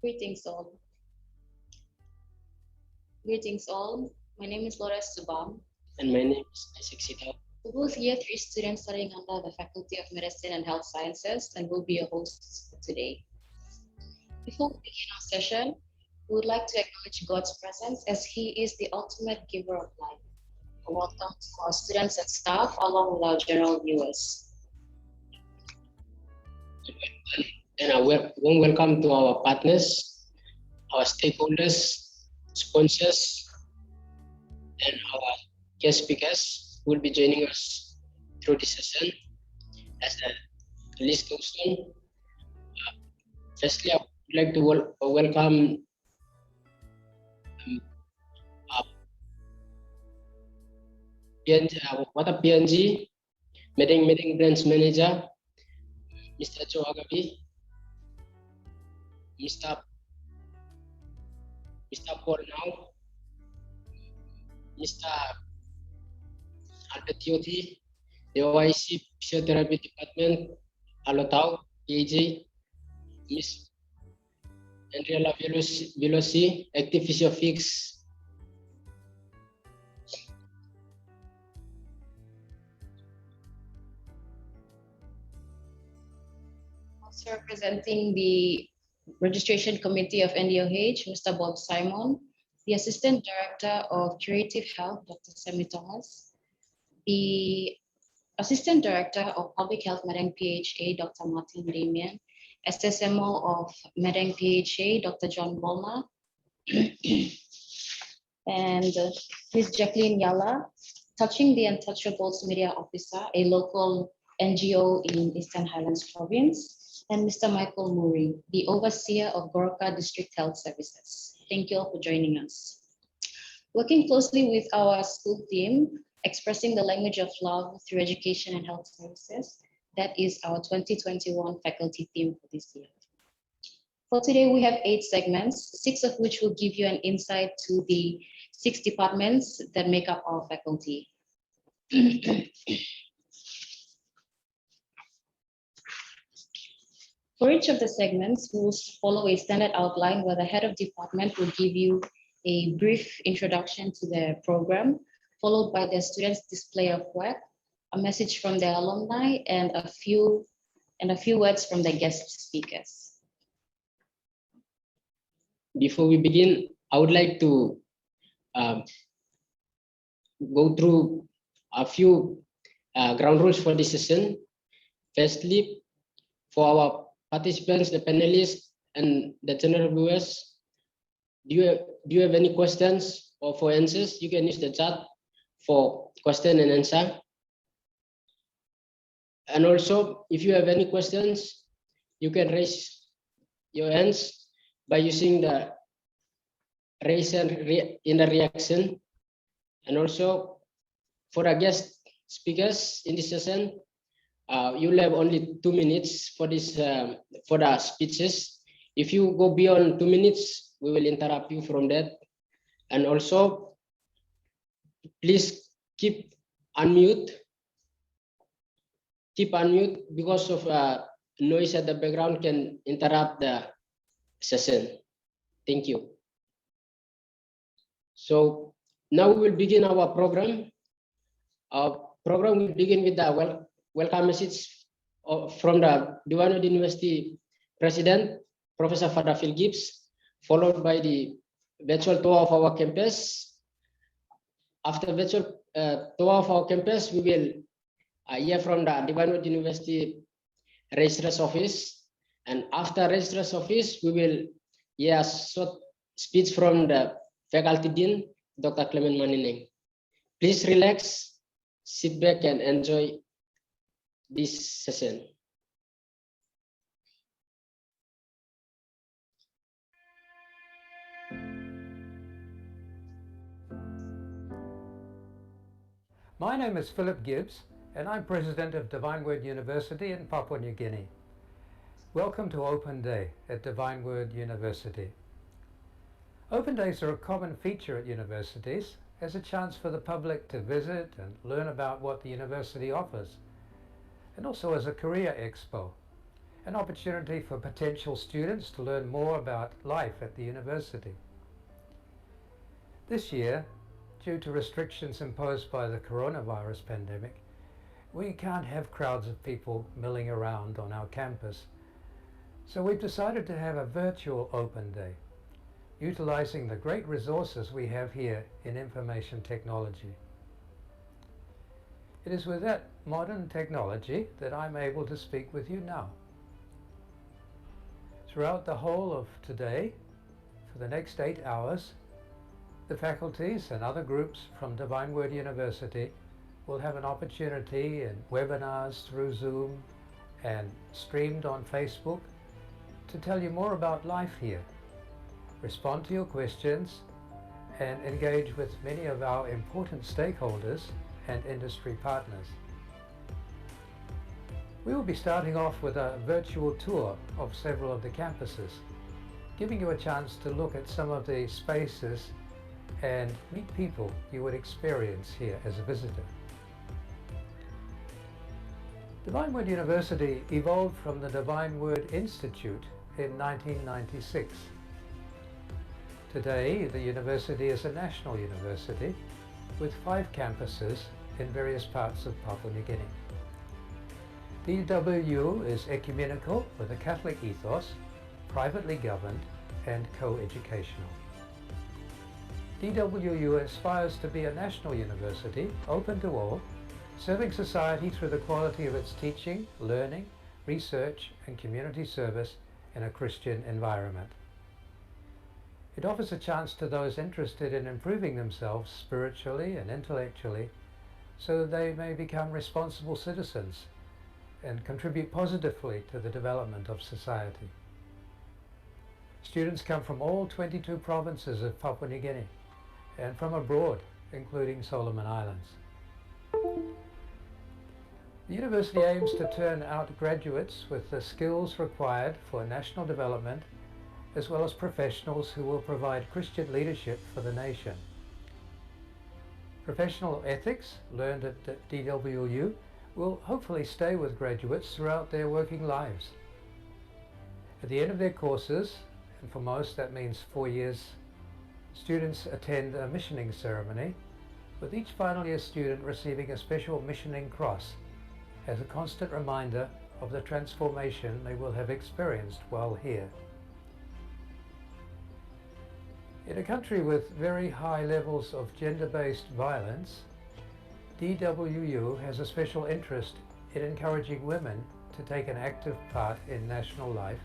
Greetings all. Greetings all. My name is Laura Subam. And my name is Isaac Sitao. We're both year three students studying under the Faculty of Medicine and Health Sciences and will be your hosts for today. Before we begin our session, we would like to acknowledge God's presence as He is the ultimate giver of life. A welcome to our students and staff along with our general viewers. And a warm welcome to our partners, our stakeholders, sponsors, and our guest speakers who will be joining us through this session. As the list goes on, firstly, I would like to welcome PNG, Meding Branch Manager, Mr. Joe Agabi, Mr. Paul Now, Mr. Albert Yoti, the OIC Physiotherapy Department, Alotau, PAG, Miss Andriela Velosi, Active Physiofix, Also representing the Registration Committee of NDOH, Mr. Bob Simon, the Assistant Director of Curative Health, Dr. Semi Thomas, the Assistant Director of Public Health Medeng PHA, Dr. Martin Damien, SSMO of Medeng PHA, Dr. John Bolma, and Ms. Jacqueline Yala, Touching the Untouchables Media Officer, a local NGO in Eastern Highlands Province, and Mr. Michael Murray, the Overseer of Goroka District Health Services. Thank you all for joining us. Working closely with our school team, Expressing the Language of Love through Education and Health Services, that is our 2021 faculty theme for this year. For today, we have 8 segments, 6 of which will give you an insight to the 6 departments that make up our faculty. For each of the segments, we will follow a standard outline where the head of department will give you a brief introduction to the program, followed by the students' display of work, a message from the alumni, and a few words from the guest speakers. Before we begin, I would like to go through a few ground rules for this session. Firstly, for our participants, the panelists, and the general viewers, do you have any questions or for answers? You can use the chat for question and answer. And also, if you have any questions, you can raise your hands by using the raise hand in the reaction. And also, for our guest speakers in this session, you'll have only 2 minutes for this for the speeches. If you go beyond 2 minutes, we will interrupt you from that. And also, please keep unmute because of noise at the background can interrupt the session. Thank you. So now we will begin our program. Our program will begin with the welcome message from the Diwanwood University President, Professor Father Phil Gibbs, followed by the virtual tour of our campus. After virtual tour of our campus, we will hear from the Diwanwood University Registrar's Office. And after Registrar's Office, we will hear a short speech from the Faculty Dean, Dr. Clement Manineng. Please relax, sit back and enjoy this session. My name is Philip Gibbs, and I'm president of Divine Word University in Papua New Guinea. Welcome to Open Day at Divine Word University. Open days are a common feature at universities as a chance for the public to visit and learn about what the university offers, and also as a career expo. an opportunity for potential students to learn more about life at the university. This year, due to restrictions imposed by the coronavirus pandemic, we can't have crowds of people milling around on our campus. So we've decided to have a virtual open day, utilizing the great resources we have here in information technology. It is with that modern technology that I'm able to speak with you now. Throughout the whole of today, for the next 8 hours, the faculties and other groups from Divine Word University will have an opportunity in webinars through Zoom and streamed on Facebook to tell you more about life here, respond to your questions, and engage with many of our important stakeholders and industry partners. We will be starting off with a virtual tour of several of the campuses, giving you a chance to look at some of the spaces and meet people you would experience here as a visitor. Divine Word University evolved from the Divine Word Institute in 1996. Today, the university is a national university with 5 campuses in various parts of Papua New Guinea. DWU is ecumenical with a Catholic ethos, privately governed and co-educational. DWU aspires to be a national university, open to all, serving society through the quality of its teaching, learning, research and community service in a Christian environment. It offers a chance to those interested in improving themselves spiritually and intellectually so that they may become responsible citizens and contribute positively to the development of society. Students come from all 22 provinces of Papua New Guinea and from abroad, including Solomon Islands. The university aims to turn out graduates with the skills required for national development, as well as professionals who will provide Christian leadership for the nation. Professional ethics learned at DWU will hopefully stay with graduates throughout their working lives. At the end of their courses, and for most that means 4 years, students attend a missioning ceremony, with each final year student receiving a special missioning cross as a constant reminder of the transformation they will have experienced while here. In a country with very high levels of gender-based violence, DWU has a special interest in encouraging women to take an active part in national life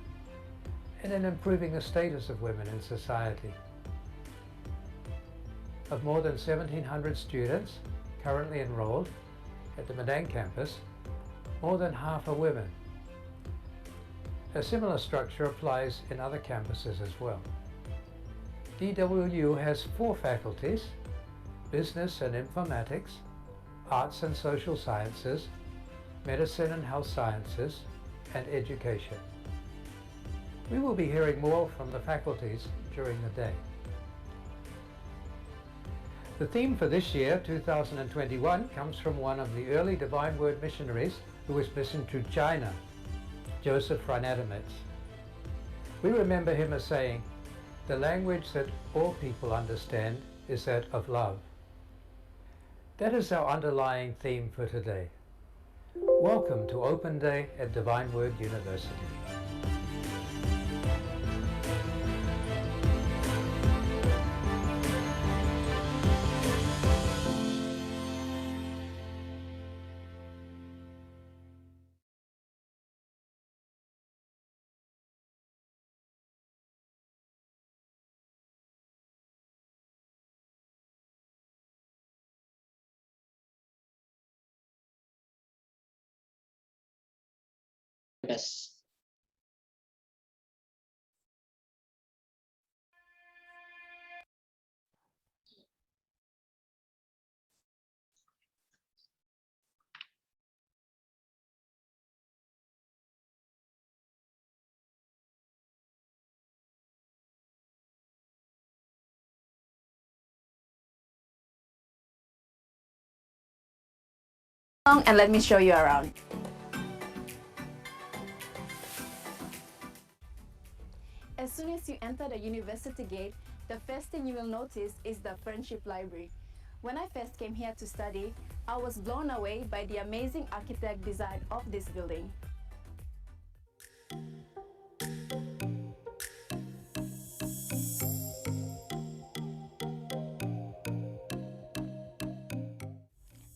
and in improving the status of women in society. Of more than 1,700 students currently enrolled at the Madang campus, more than half are women. A similar structure applies in other campuses as well. DWU has 4 faculties: Business and Informatics, Arts and Social Sciences, Medicine and Health Sciences, and Education. We will be hearing more from the faculties during the day. The theme for this year, 2021, comes from one of the early Divine Word missionaries who was missioned to China, Joseph Reinadamitz. We remember him as saying, "The language that all people understand is that of love." That is our underlying theme for today. Welcome to Open Day at Divine Word University. Yes. And let me show you around. soon as you enter the university gate, the first thing you will notice is the Friendship Library. When I first came here to study, I was blown away by the amazing architect design of this building.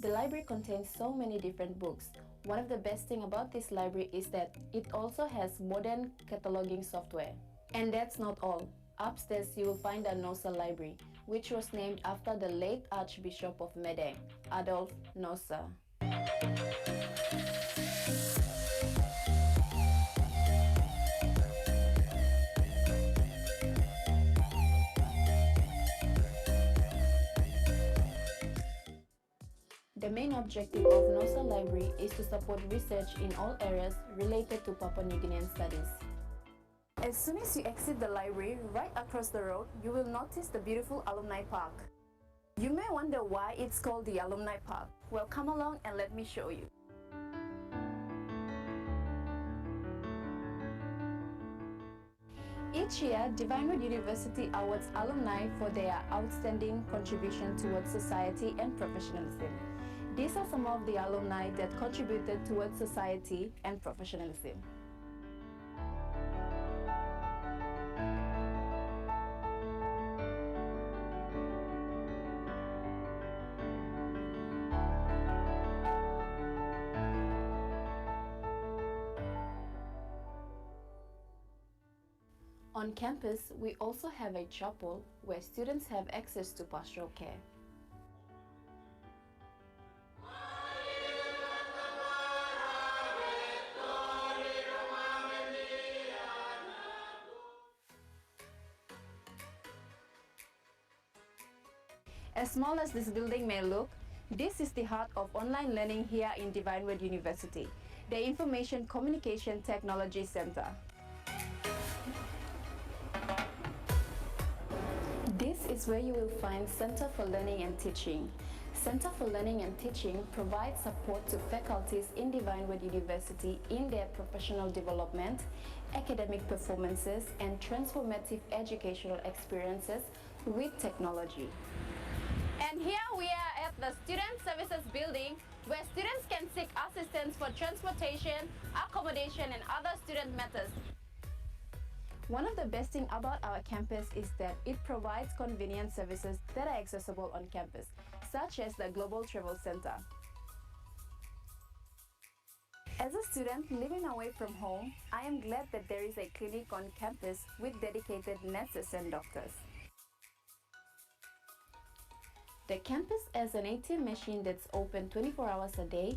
The library contains so many different books. One of the best things about this library is that it also has modern cataloging software. And that's not all. Upstairs you will find the Nosa Library, which was named after the late Archbishop of Medan, Adolf Nosa. The main objective of Nosa Library is to support research in all areas related to Papua New Guinean studies. As soon as you exit the library, right across the road, you will notice the beautiful Alumni Park. You may wonder why it's called the Alumni Park. Well, come along and let me show you. Each year, Divinewood University awards alumni for their outstanding contribution towards society and professionalism. These are some of the alumni that contributed towards society and professionalism. On campus, we also have a chapel where students have access to pastoral care. As small as this building may look, this is the heart of online learning here in Divinewood University, the Information Communication Technology Center. This is where you will find Center for Learning and Teaching. Center for Learning and Teaching provides support to faculties in Divinewood University in their professional development, academic performances, and transformative educational experiences with technology. And here we are at the Student Services Building, where students can seek assistance for transportation, accommodation, and other student matters. One of the best things about our campus is that it provides convenient services that are accessible on campus, such as the Global Travel Center. As a student living away from home, I am glad that there is a clinic on campus with dedicated nurses and doctors. The campus has an ATM machine that's open 24 hours a day,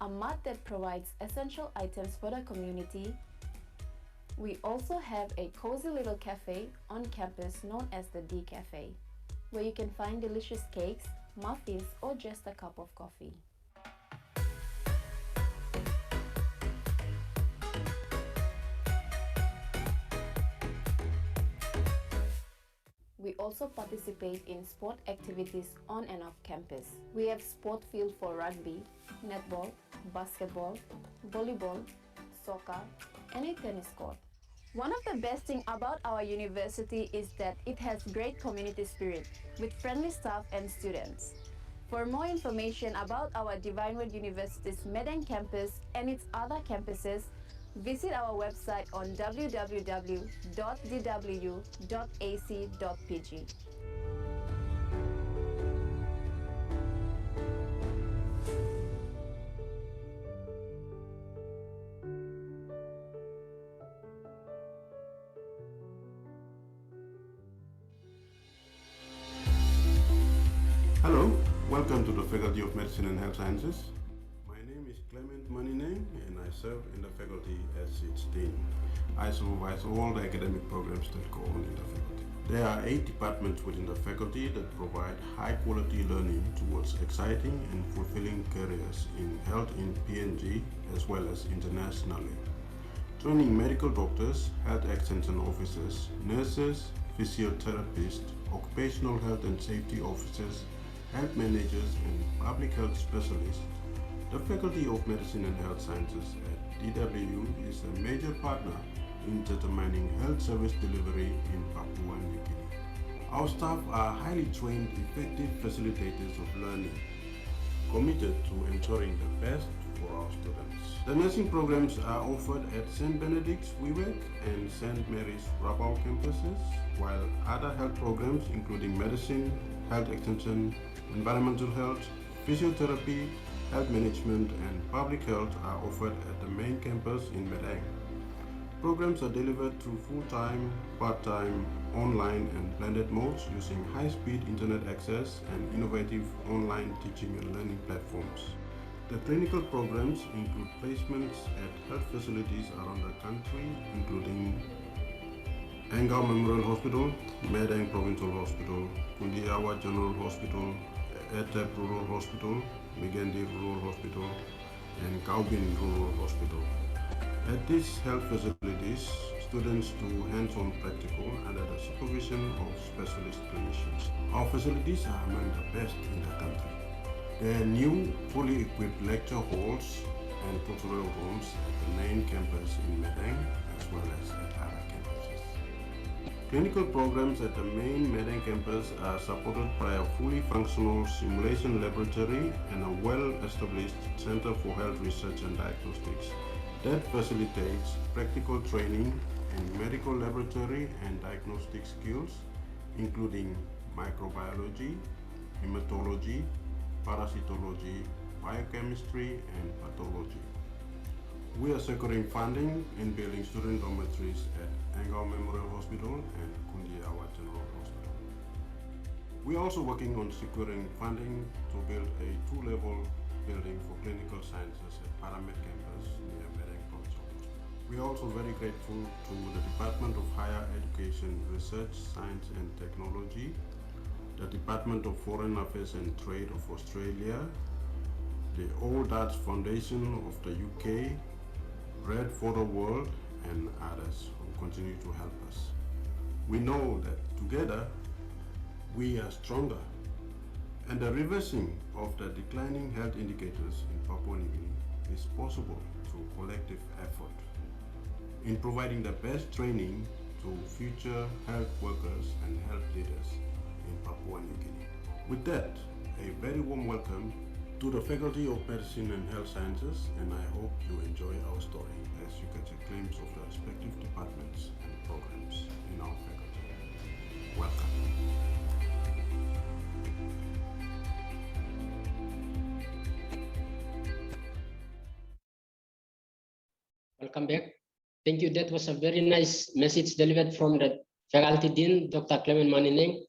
a mart that provides essential items for the community. We also have a cozy little cafe on campus known as the D Cafe, where you can find delicious cakes, muffins, or just a cup of coffee. We also participate in sport activities on and off campus. We have sport field for rugby, netball, basketball, volleyball, soccer, and a tennis court. One of the best things about our university is that it has great community spirit with friendly staff and students. For more information about our Divinewood University's Medan campus and its other campuses, visit our website on www.dw.ac.pg. Hello, welcome to the Faculty of Medicine and Health Sciences. My name is Clement Manineng and I serve in the faculty as its dean. I supervise all the academic programs that go on in the faculty. There are 8 departments within the faculty that provide high quality learning towards exciting and fulfilling careers in health in PNG as well as internationally. Training medical doctors, health extension officers, nurses, physiotherapists, occupational health and safety officers, health managers and public health specialists. The Faculty of Medicine and Health Sciences at DW is a major partner in determining health service delivery in Papua New Guinea. Our staff are highly trained, effective facilitators of learning, committed to ensuring the best for our students. The nursing programs are offered at St. Benedict's, Wewak, and St. Mary's, Rabaul campuses, while other health programs including medicine, health extension, environmental health, physiotherapy, health management, and public health are offered at the main campus in Medang. Programs are delivered through full-time, part-time, online, and blended modes using high-speed internet access and innovative online teaching and learning platforms. The clinical programs include placements at health facilities around the country, including Angao Memorial Hospital, Medang Provincial Hospital, Kundiawa General Hospital, Etep Rural Hospital, Migendi Rural Hospital, and Kaubin Rural Hospital. At these health facilities, students do hands-on practical under the supervision of specialist clinicians. Our facilities are among the best in the country. There are new, fully equipped lecture halls and tutorial rooms at the main campus in Medang, as well as at other campuses. Clinical programs at the main Medang campus are supported by a fully functional simulation laboratory and a well-established Center for Health Research and Diagnostics that facilitates practical training in medical laboratory and diagnostic skills, including microbiology, hematology, parasitology, biochemistry, and pathology. We are securing funding in building student dormitories at Angao Memorial Hospital and Kundiawa General Hospital. We are also working on securing funding to build a two-level building for clinical sciences at Paramed campus near Medang Provincial Hospital. We are also very grateful to the Department of Higher Education, Research, Science and Technology, the Department of Foreign Affairs and Trade of Australia, the Old Dutch Foundation of the UK, Red for the World, and others who continue to help us. We know that together we are stronger, and the reversing of the declining health indicators in Papua New Guinea is possible through collective effort in providing the best training to future health workers and health leaders in Papua New Guinea. With that, a very warm welcome to the Faculty of Medicine and Health Sciences, and I hope you enjoy our story as you get a glimpse of the respective departments and programs in our faculty. Welcome. Welcome back. Thank you. That was a very nice message delivered from the Faculty Dean, Dr. Clement Manineng.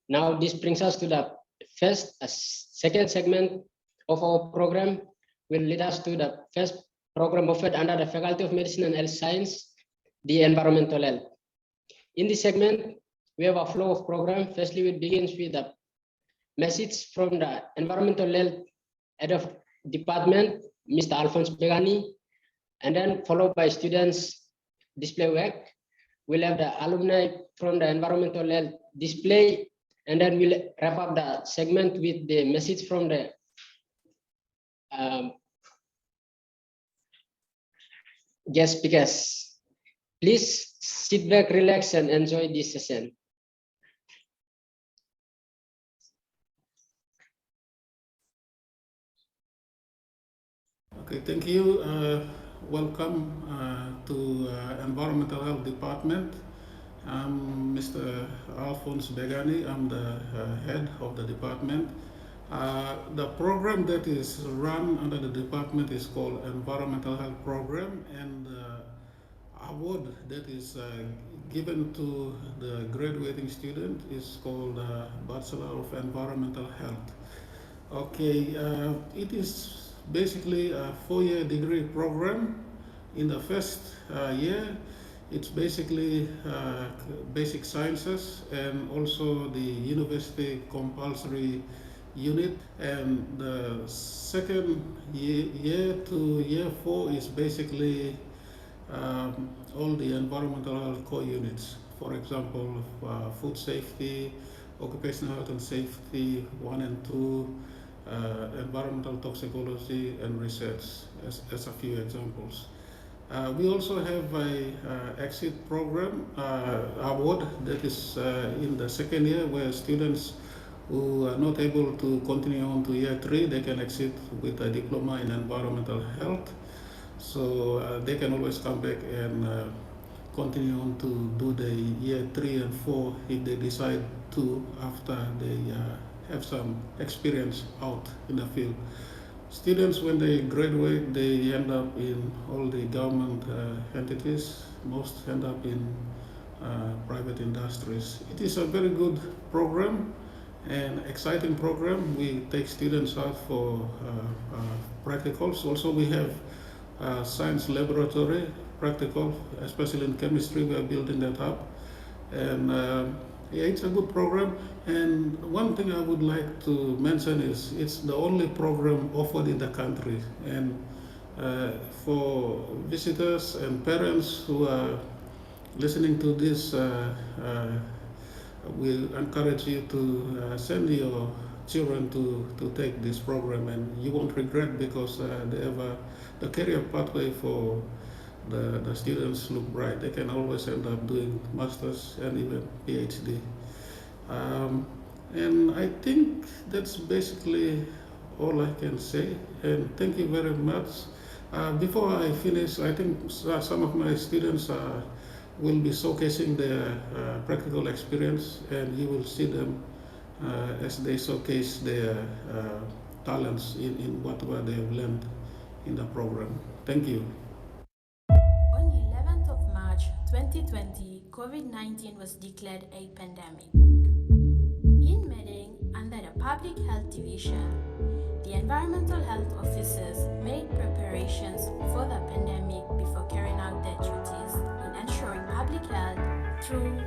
Now this brings us to the second segment of our program. Will lead us to the first program offered under the Faculty of Medicine and Health Science, the Environmental Health. In this segment, we have a flow of program. Firstly, it begins with a message from the Environmental Health Head of Department, Mr. Alphonse Begani, and then followed by students display work. We'll have the alumni from the Environmental Health display, and then we'll wrap up the segment with the message from the guest speakers. Please sit back, relax, and enjoy this session. Okay, thank you. Welcome to Environmental Health Department. I'm Mr. Alphonse Begani. I'm the head of the department. The program that is run under the department is called Environmental Health Program, and the award that is given to the graduating student is called Bachelor of Environmental Health. Okay, it is basically a 4-year degree program. In the first year, it's basically basic sciences and also the university compulsory unit. And the second year to year 4 is basically all the environmental health core units. For example, food safety, occupational health and safety 1 and 2, environmental toxicology and research as a few examples. We also have a exit program award that is in the second year, where students who are not able to continue on to year 3, they can exit with a diploma in environmental health. So they can always come back and continue on to do the year 3 and 4 if they decide to, after they have some experience out in the field. Students, when they graduate, they end up in all the government entities. Most end up in private industries. It is a very good program and exciting program. We take students out for practicals. Also, we have science laboratory practical, especially in chemistry. We are building that up, and yeah, it's a good program. And one thing I would like to mention is it's the only program offered in the country. And for visitors and parents who are listening to this, we encourage you to send your children to take this program, and you won't regret, because they have the career pathway for the students look bright. They can always end up doing masters and even PhD. And I think that's basically all I can say. And thank you very much. Before I finish, I think some of my students will be showcasing their practical experience, and you will see them as they showcase their talents in whatever they have learned in the program. Thank you. On the 11th of March 2020, COVID-19 was declared a pandemic. In Meding, under the Public Health Division, the environmental health officers made preparations for the pandemic before carrying out their duties in ensuring public health through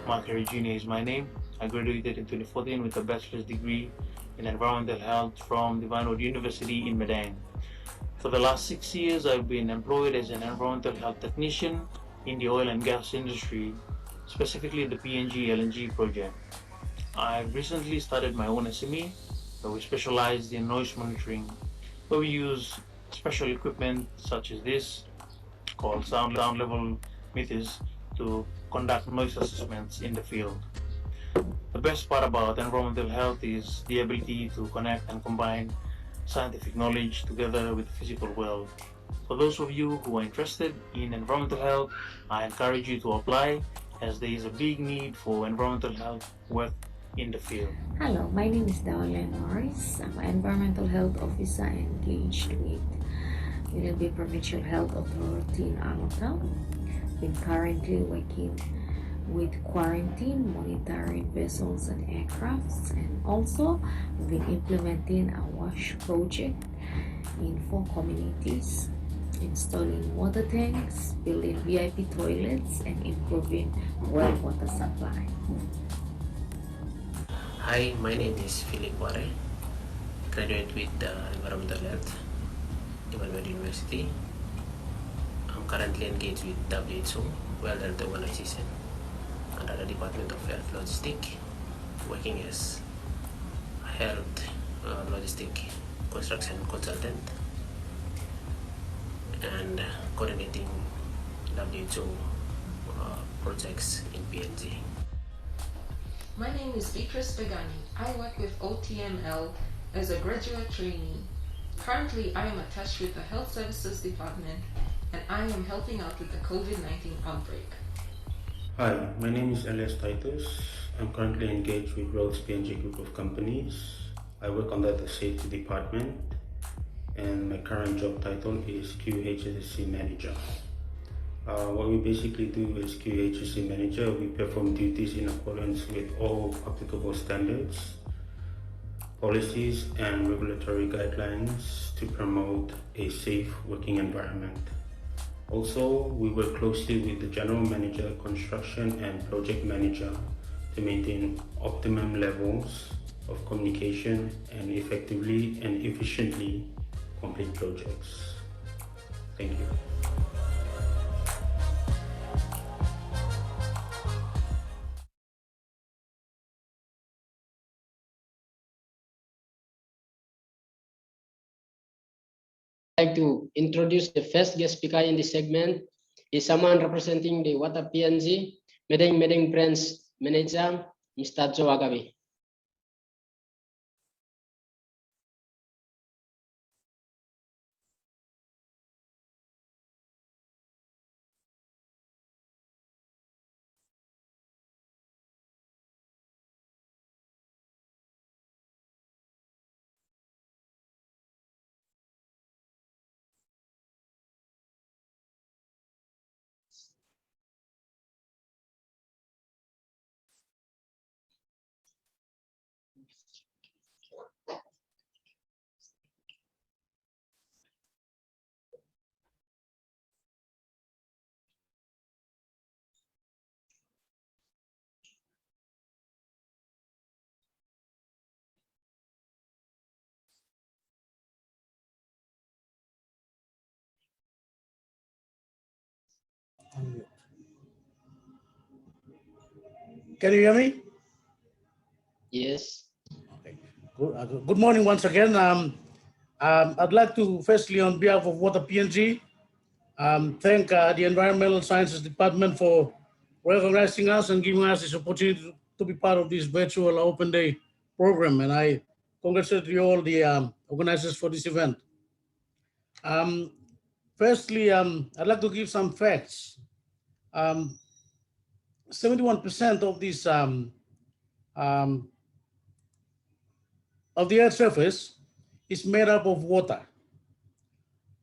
Mark Jr. is my name. I graduated in 2014 with a bachelor's degree in environmental health from Divine University in Medang. For the last 6 years, I've been employed as an environmental health technician in the oil and gas industry, specifically the PNG LNG project. I've recently started my own SME, where we specialize in noise monitoring, where we use special equipment such as this, called sound level meters, to conduct noise assessments in the field. The best part about environmental health is the ability to connect and combine scientific knowledge together with the physical world. For those of you who are interested in environmental health, I encourage you to apply, as there is a big need for environmental health work in the field. Hello, my name is Dahlia Norris. I'm an environmental health officer engaged with UNLV Provincial Health Authority in Alota. Been currently working with quarantine, monitoring vessels and aircrafts, and also we've been implementing a wash project in 4 communities, installing water tanks, building VIP toilets, and improving well water supply. Hi, my name is Philip Ware, graduate with Environmental Health, Divine University. I'm currently engaged with WHO, World Health Organization, under the Department of Health Logistics, working as a health logistic construction consultant and coordinating WHO projects in PNG. My name is Beatrice Begani. I work with OTML as a graduate trainee. Currently, I am attached with the Health Services Department and I am helping out with the COVID-19 outbreak. Hi, my name is Elias Titus. I'm currently engaged with Rhodes PNG Group of Companies. I work under the Safety Department and my current job title is QHSC Manager. What we basically do as QHSC Manager, we perform duties in accordance with all applicable standards, policies and regulatory guidelines to promote a safe working environment. Also, we work closely with the General Manager, Construction and Project Manager to maintain optimum levels of communication and effectively and efficiently complete projects. Thank you. I'd like to introduce the first guest speaker in this segment is someone representing the Water PNG, Medang Branch Manager, Mr. Joe Agabe. Can you hear me? Yes. Okay. Good morning once again. I'd like to firstly, on behalf of Water PNG, thank the Environmental Sciences Department for recognizing us and giving us this opportunity to be part of this virtual open day program. And I congratulate you all the organizers for this event. Firstly, I'd like to give some facts. 71% of this of the Earth's surface is made up of water.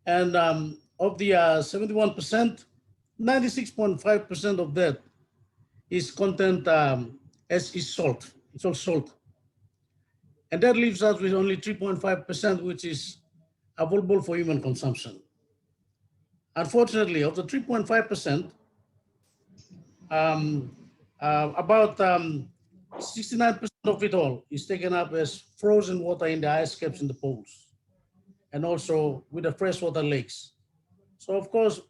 And of the 71%, 96.5% of that is content as is salt. It's all salt. And that leaves us with only 3.5%, which is available for human consumption. Unfortunately, of the 3.5%, About 69% of it all is taken up as frozen water in the ice caps in the poles, and also with the freshwater lakes. So of course,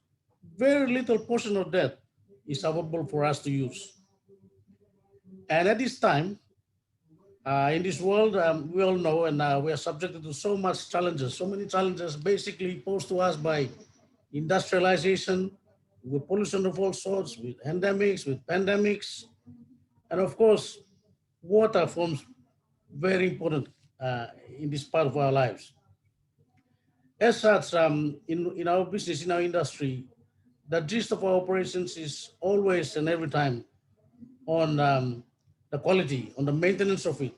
very little portion of that is available for us to use. And at this time, in this world, we all know, and we are subjected to so much challenges, so many challenges basically posed to us by industrialization, with pollution of all sorts, with endemics, with pandemics, and of course, water forms very important in this part of our lives. As such, in our business, in our industry, the gist of our operations is always and every time on the quality, on the maintenance of it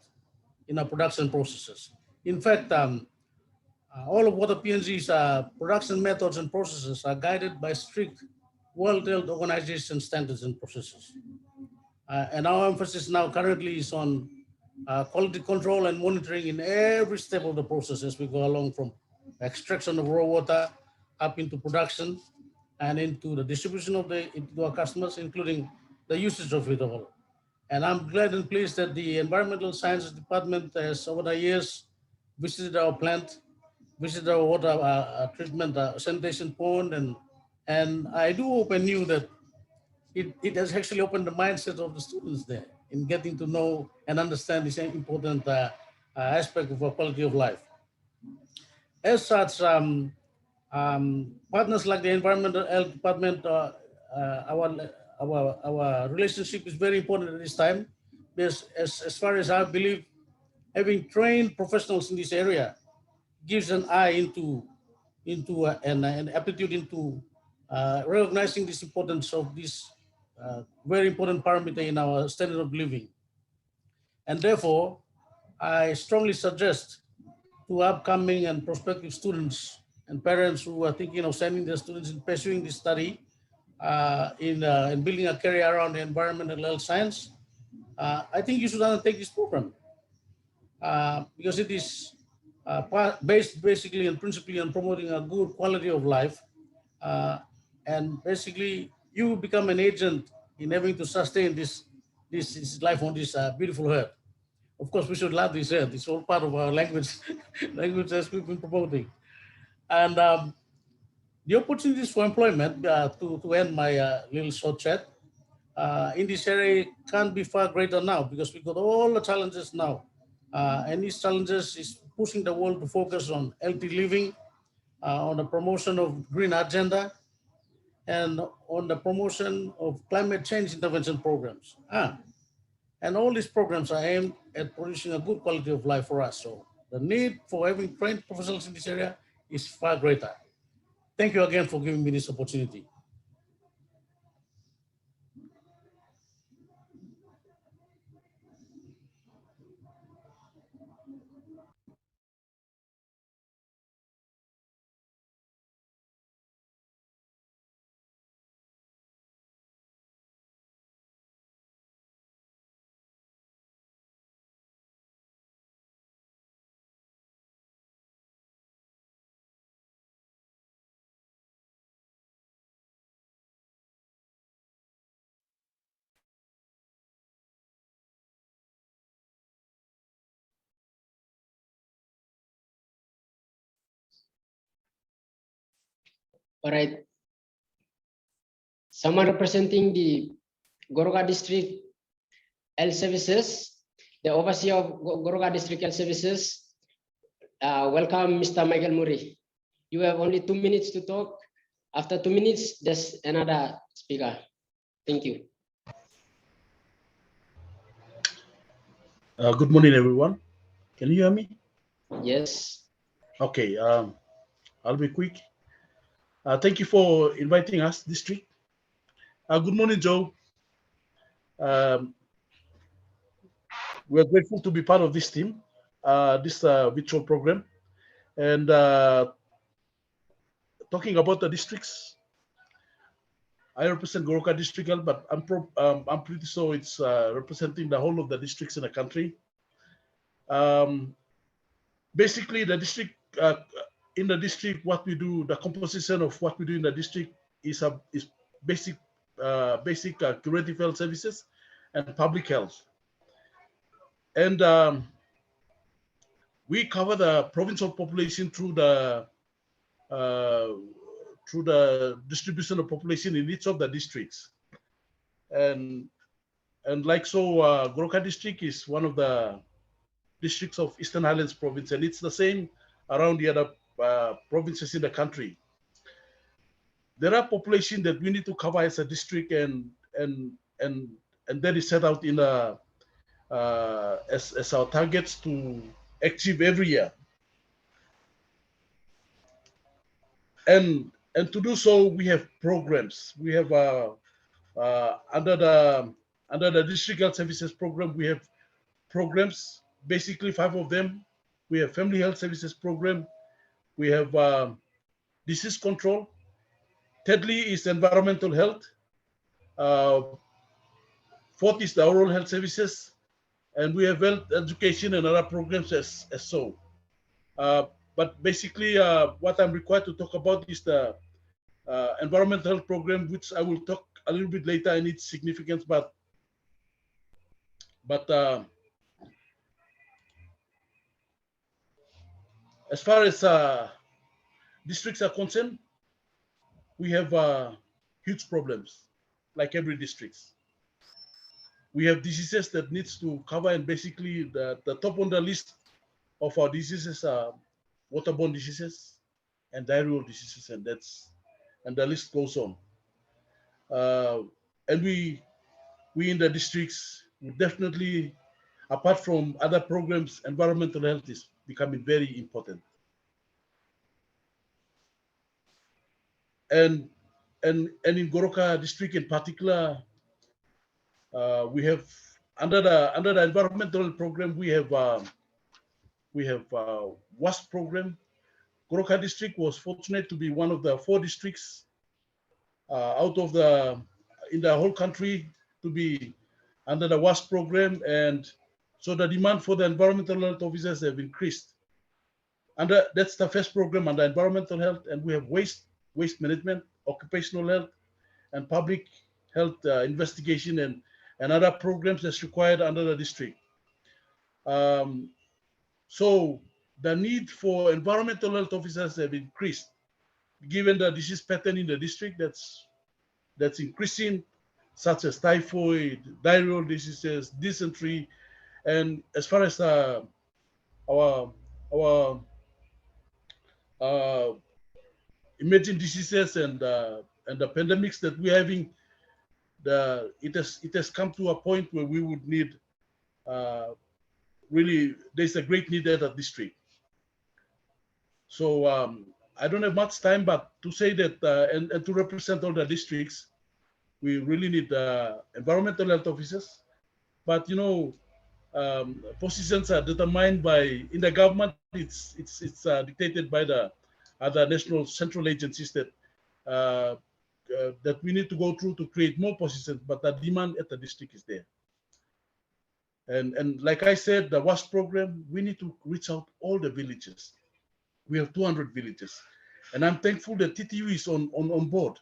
in our production processes. In fact, all of Water PNG's production methods and processes are guided by strict World Health Organization standards and processes. And our emphasis now currently is on quality control and monitoring in every step of the process as we go along, from extraction of raw water up into production and into the distribution of the into our customers, including the usage of it all. And I'm glad and pleased that the Environmental Sciences Department has over the years visited our plant, visited our water treatment sanitation pond, and I do hope and knew that it has actually opened the mindset of the students there in getting to know and understand this important aspect of our quality of life. As such, partners like the Environmental Health Department, our relationship is very important at this time, because as far as I believe, having trained professionals in this area gives an eye into an aptitude into recognizing this importance of this very important parameter in our standard of living. And therefore, I strongly suggest to upcoming and prospective students and parents who are thinking of sending their students in pursuing this study in building a career around environmental health science, I think you should undertake this program because it is based basically and principally on promoting a good quality of life. And basically, you become an agent in having to sustain this life on this beautiful earth. Of course, we should love this earth. It's all part of our language, language as we've been promoting. And the opportunities for employment, to end my little short chat, in this area can't be far greater now because we've got all the challenges now. And these challenges is pushing the world to focus on healthy living, on the promotion of green agenda, and on the promotion of climate change intervention programs. And all these programs are aimed at producing a good quality of life for us. So the need for having trained professionals in this area is far greater. Thank you again for giving me this opportunity. All right. Someone representing the Goroka District Health Services, the overseer of Goroka District Health Services. Welcome, Mr. Michael Murray. You have only 2 minutes to talk. After 2 minutes, there's another speaker. Thank you. Good morning, everyone. Can you hear me? Yes. Okay, I'll be quick. Thank you for inviting us, District. Good morning, Joe. We're grateful to be part of this team, this virtual program. And talking about the districts, I represent Goroka District Health, but I'm pretty sure it's representing the whole of the districts in the country. Basically, the district in the district, what we do, the composition of what we do in the district is basic curative health services, and public health. And we cover the provincial population through the distribution of population in each of the districts. And like so, Goroka district is one of the districts of Eastern Highlands province, and it's the same around the other provinces in the country. There are population that we need to cover as a district, and that is set out in as our targets to achieve every year. And to do so, we have programs. We have under the district health services program, we have programs, basically 5 of them. We have family health services program. We have disease control. Thirdly is environmental health. Fourth is the oral health services. And we have health education and other programs as so. But basically, what I'm required to talk about is the environmental health program, which I will talk a little bit later in its significance. But as far as districts are concerned, we have huge problems, like every district. We have diseases that needs to cover, and basically the top on the list of our diseases are waterborne diseases and diarrheal diseases, and the list goes on. And we in the districts would definitely, apart from other programs, environmental health is becoming very important. And in Goroka district in particular, we have under the environmental program, we have WASP program. Goroka district was fortunate to be one of the 4 districts out of in the whole country to be under the WASP program, and so the demand for the environmental health officers have increased. That's the first program under environmental health, and we have waste management, occupational health, and public health investigation, and other programs that's required under the district. So the need for environmental health officers have increased, given the disease pattern in the district that's increasing, such as typhoid, diarrheal diseases, dysentery, and as far as our emerging diseases and the pandemics that we're having, it has come to a point where we would need really, there's a great need at the district. So I don't have much time, but to say that and to represent all the districts, we really need environmental health officers. But you know, positions are determined by, in the government, it's dictated by the other national central agencies that that we need to go through to create more positions, but the demand at the district is there. And like I said, the WASP program, we need to reach out all the villages. We have 200 villages, and I'm thankful that TTU is on board,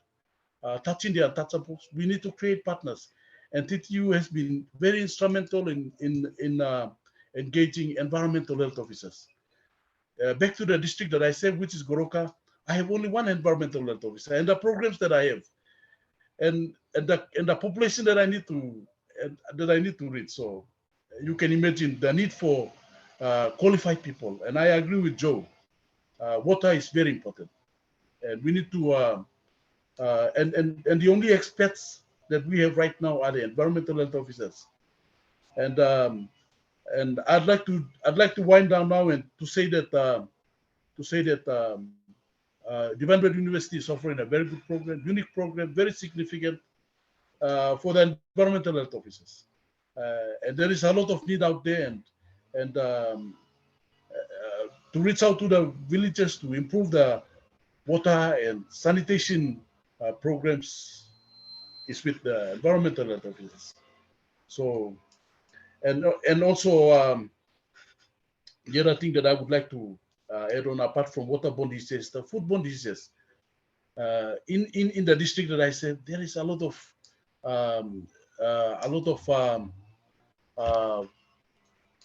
touching the untouchables. We need to create partners, and TTU has been very instrumental in engaging environmental health officers. Back to the district that I said, which is Goroka, I have only 1 environmental health officer, and the programs that I have, and the population that I need to reach. So you can imagine the need for qualified people. And I agree with Joe. Water is very important, and we need to. And the only experts that we have right now are the environmental health officers. And I'd like to wind down now and to say that Divine Bird University is offering a very good program, unique program, very significant for the environmental health officers. And there is a lot of need out there, and to reach out to the villages to improve the water and sanitation programs is with the environmental health officers. So, and also the other thing that I would like to add on, apart from waterborne diseases, the foodborne diseases. In the district that I said, there is a lot of a lot of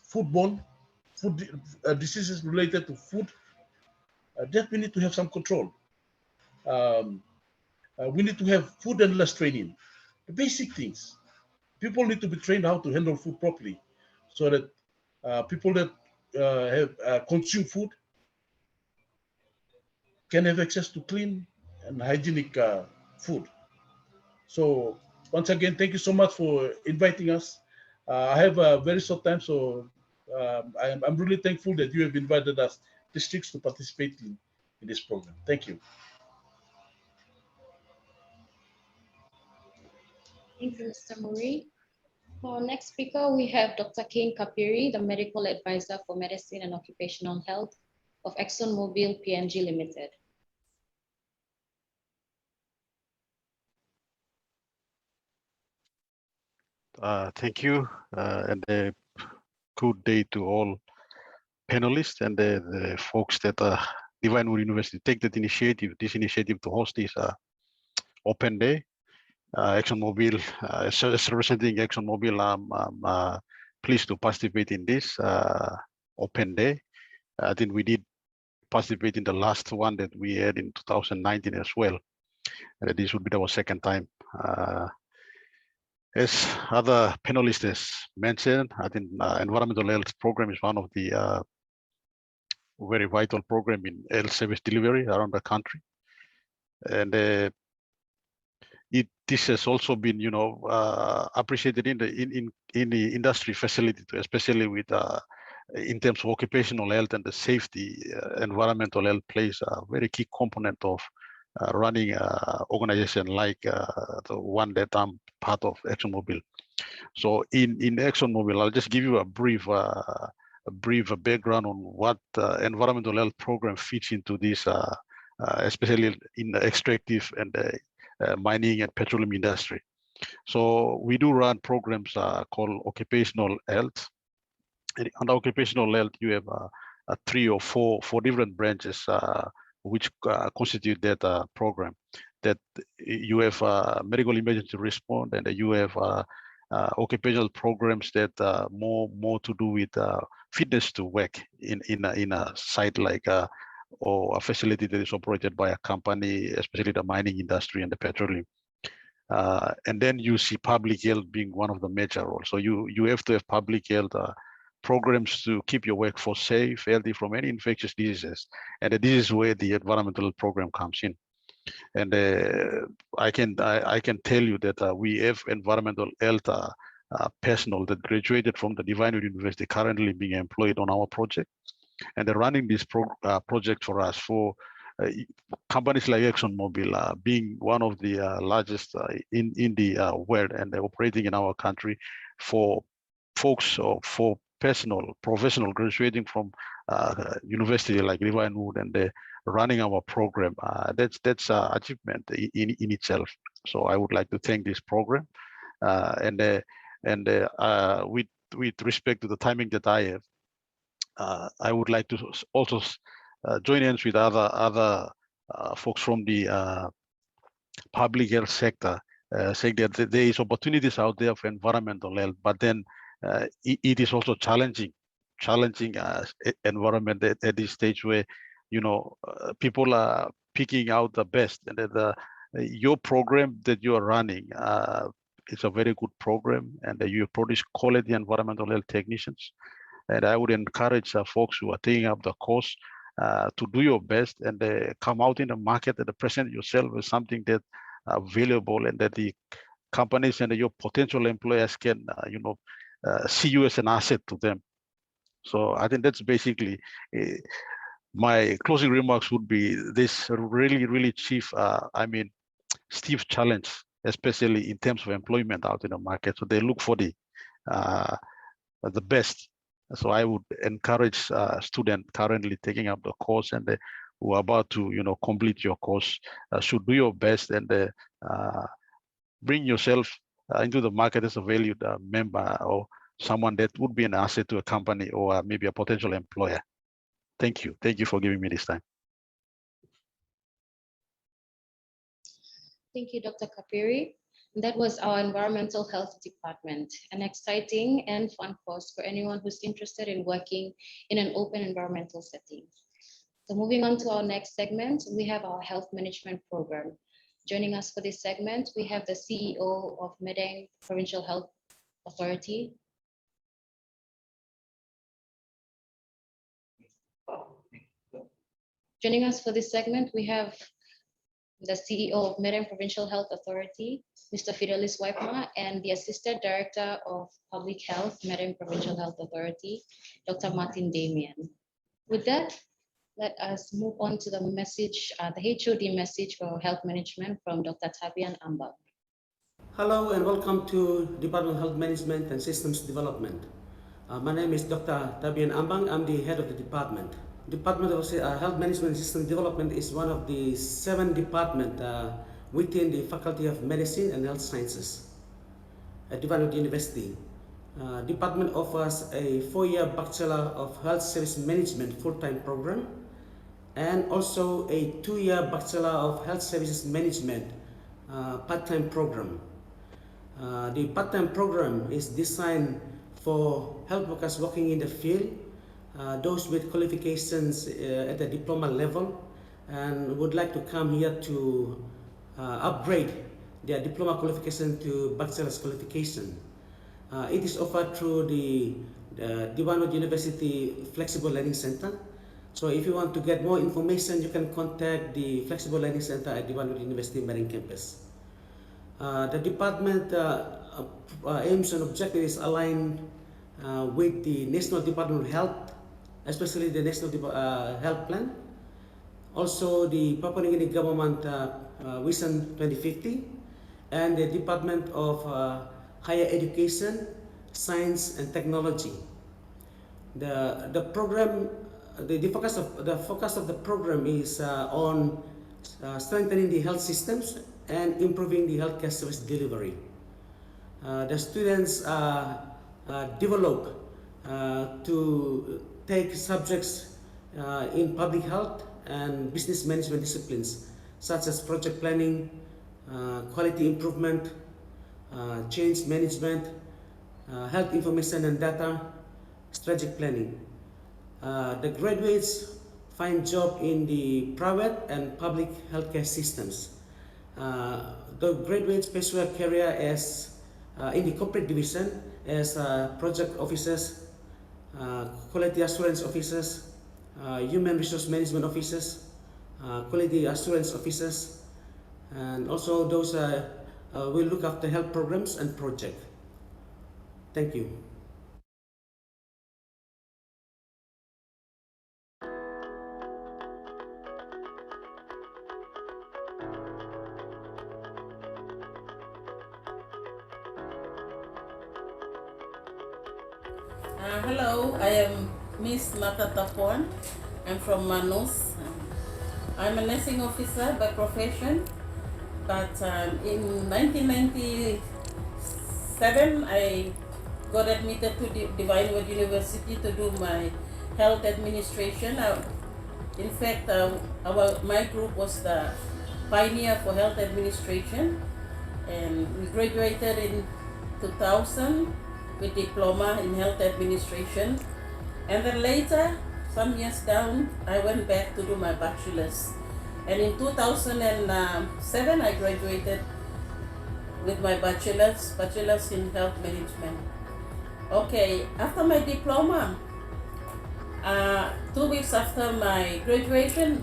food diseases related to food, that we need to have some control. We need to have food handlers training, the basic things. People need to be trained how to handle food properly, so that people that consume food can have access to clean and hygienic food. So once again, thank you so much for inviting us. I have a very short time, so I'm really thankful that you have invited us, districts, to participate in this program. Thank you. Thank you, Mr. Murray. For our next speaker, we have Dr. Kane Kapiri, the Medical Advisor for Medicine and Occupational Health of ExxonMobil PNG Limited. Thank you, and a good day to all panelists and the folks that Divine Wood University take this initiative to host this open day. ExxonMobil, as representing ExxonMobil, I'm pleased to participate in this open day. I think we did participate in the last one that we had in 2019 as well. This would be our second time. As other panelists mentioned, I think environmental health program is one of the very vital program in health service delivery around the country. And this has also been, appreciated in the industry facility too, especially with in terms of occupational health and the safety. Environmental health plays a very key component of running an organization like the one that I'm part of, ExxonMobil. So in ExxonMobil, I'll just give you a brief background on what environmental health program fits into this, especially in the extractive and mining and petroleum industry. So we do run programs called occupational health. And under occupational health, you have 3 or 4 different branches which constitute that program. That you have medical emergency response, and you have occupational programs that more to do with fitness to work in a site like or a facility that is operated by a company, especially the mining industry and the petroleum. And then you see public health being one of the major roles. So you have to have public health programs to keep your workforce safe, healthy from any infectious diseases. And this is where the environmental program comes in. And I can tell you that we have environmental health personnel that graduated from the Divine Wood University currently being employed on our project. And they're running this project for us, for companies like ExxonMobil, being one of the largest in the world, and they're operating in our country, for folks or for professional graduating from university like Divine Wood, and they're running our program. That's achievement in itself. So I would like to thank this program, and with respect to the timing that I have, I would like to also join hands with other folks from the public health sector, saying that there is opportunities out there for environmental health, but then it is also challenging environment at this stage where people are picking out the best, and that your program that you are running is a very good program, and you produce quality environmental health technicians. And I would encourage folks who are taking up the course to do your best and come out in the market and present yourself as something that available, and that the companies and your potential employers can see you as an asset to them. So I think that's basically my closing remarks would be this really chief, steep challenge, especially in terms of employment out in the market. So they look for the best. So I would encourage students currently taking up the course and who are about to complete your course should do your best and bring yourself into the market as a valued member or someone that would be an asset to a company or maybe a potential employer. Thank you. Thank you for giving me this time. Thank you, Dr. Kapiri. That was our environmental health department, an exciting and fun course for anyone who's interested in working in an open environmental setting. So moving on to our next segment, we have our health management program. Joining us for this segment, we have the CEO of Medang Provincial Health Authority. Joining us for this segment, we have the CEO of Medang Provincial Health Authority, Mr. Fidelis Waipma, and the Assistant Director of Public Health, Medang Provincial Health Authority, Dr. Martin Damian. With that, let us move on to the message, the HOD message for health management from Dr. Tabian Ambang. Hello and welcome to Department of Health Management and Systems Development. My name is Dr. Tabian Ambang. I'm the head of the department. Department of Health Management and Systems Development is one of the 7 departments within the Faculty of Medicine and Health Sciences at Divine University. Department offers a 4-year Bachelor of Health Service Management full-time program and also a 2-year Bachelor of Health Services Management part-time program. The part-time program is designed for health workers working in the field, those with qualifications at the diploma level and would like to come here to upgrade their diploma qualification to bachelor's qualification. It is offered through the Dewan University Flexible Learning Center. So if you want to get more information, you can contact the Flexible Learning Center at Dewan University Marine Campus. The department aims and objectives aligned with the National Department of Health, especially the National Health Plan, also the Papua New Guinea Government Vision 2050, and the Department of Higher Education, Science and Technology. The program, the focus of the program is on strengthening the health systems and improving the healthcare service delivery. The students develop to take subjects in public health and business management disciplines such as project planning, quality improvement, change management, health information and data, strategic planning. The graduates find job in the private and public healthcare systems. The graduates pursue a career as in the corporate division as project officers, quality assurance officers, human resource management officers, quality assurance officers, and also those will look after health programs and projects. Thank you. Hello, I am Miss Mata Tapon. I'm from Manus. I'm a nursing officer by profession, but in 1997 I got admitted to Divine Word University to do my health administration. In fact, my group was the pioneer for health administration, and we graduated in 2000 with diploma in health administration, and then later, some years down, I went back to do my bachelor's, and in 2007 I graduated with my bachelor's in health management. Okay, after my diploma, 2 weeks after my graduation,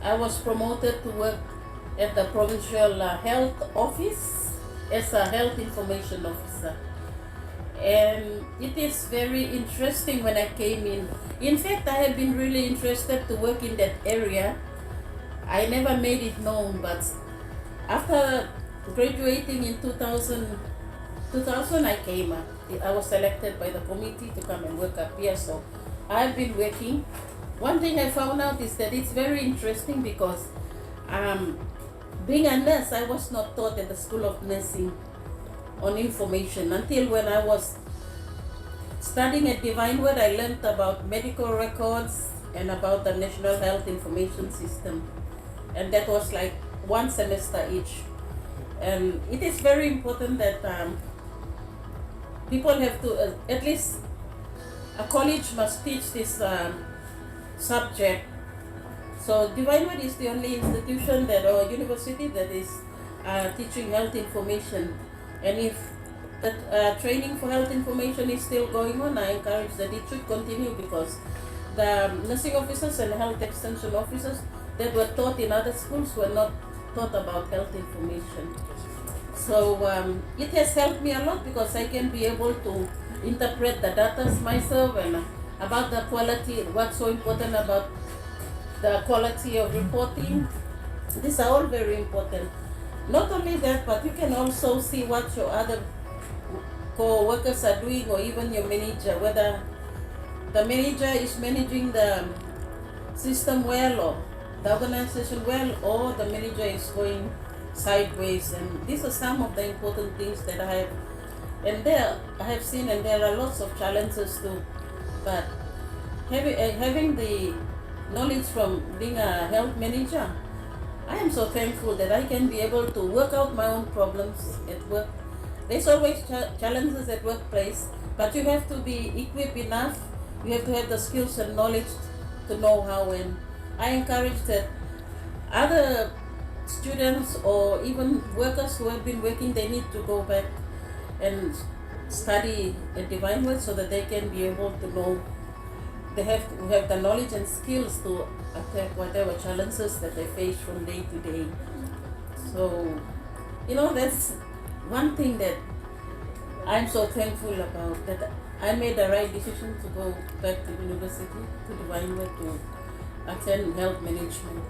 I was promoted to work at the provincial health office as a health information officer. And it is very interesting when I came in. In fact, I have been really interested to work in that area. I never made it known, but after graduating in 2000 I came up. I was selected by the committee to come and work up here, so I've been working. One thing I found out is that it's very interesting because being a nurse, I was not taught at the School of Nursing on information until when I was studying at Divine Word. I learned about medical records and about the National Health Information System, and that was like 1 semester each. And it is very important that people have to, at least a college must teach this subject. So Divinewood is the only institution that, or university that is teaching health information. And if that training for health information is still going on, I encourage that it should continue, because the nursing officers and health extension officers that were taught in other schools were not taught about health information. So it has helped me a lot, because I can be able to interpret the data myself, and about the quality, what's so important about the quality of reporting. These are all very important. Not only that, but you can also see what your other co-workers are doing, or even your manager, whether the manager is managing the system well, or the organization well, or the manager is going sideways. And these are some of the important things that I have seen, and there are lots of challenges too. But having the knowledge from being a health manager, I am so thankful that I can be able to work out my own problems at work. There's always challenges at workplace, but you have to be equipped enough. You have to have the skills and knowledge to know how. And I encourage that other students or even workers who have been working, they need to go back and study at Divinewood, so that they can be able to know, they have to have the knowledge and skills to attack whatever challenges that they face from day to day. So, that's one thing that I'm so thankful about, that I made the right decision to go back to university, to Divinewood, to attend health management.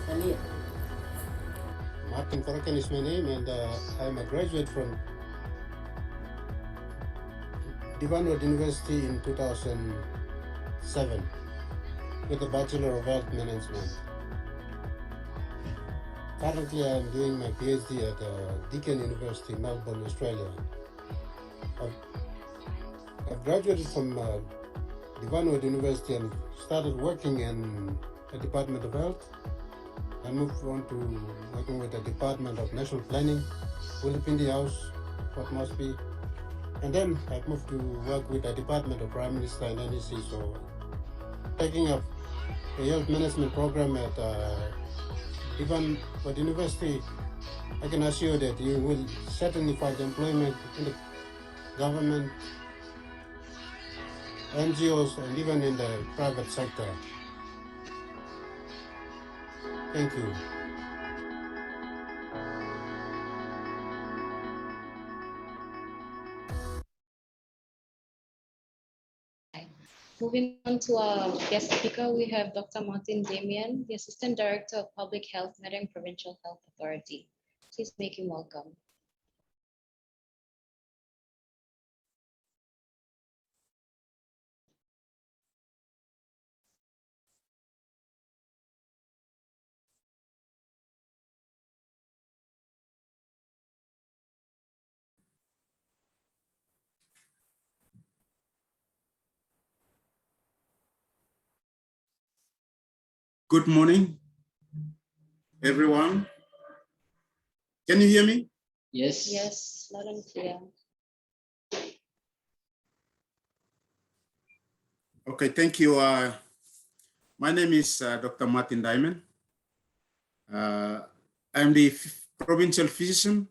And yeah. Martin Korakan is my name, and I'm a graduate from Divinewood University in 2007 with a Bachelor of Health Management. Currently, I'm doing my PhD at Deakin University, Melbourne, Australia. I've graduated from Divinewood University and started working in the Department of Health. I moved on to working with the Department of National Planning, Pulipindi House, Port Moresby. And then I moved to work with the Department of Prime Minister and NEC. So taking up a health management program at Divinewood University, I can assure that you will certainly find employment in the government, NGOs, and even in the private sector. Thank you. Moving on to our guest speaker, we have Dr. Martin Damian, the Assistant Director of Public Health, Madang Provincial Health Authority. Please make him welcome. Good morning, everyone. Can you hear me? Yes. Yes, loud and clear. Okay, thank you. My name is Dr. Martin Diamond. I'm the provincial physician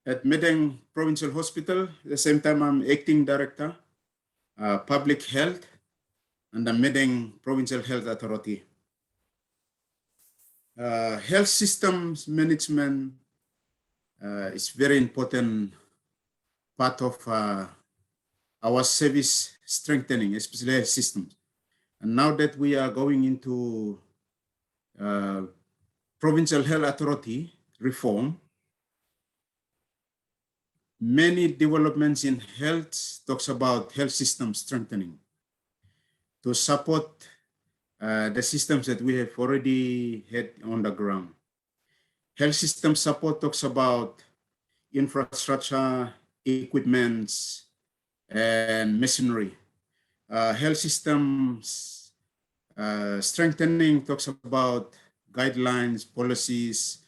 at Madang Provincial Hospital. At the same time, I'm acting director, public health, and the Madang Provincial Health Authority. Health systems management is very important part of our service strengthening, especially health systems. And now that we are going into provincial health authority reform, many developments in health talks about health system strengthening to support the systems that we have already had on the ground. Health system support talks about infrastructure, equipments, and machinery. Health systems strengthening talks about guidelines, policies,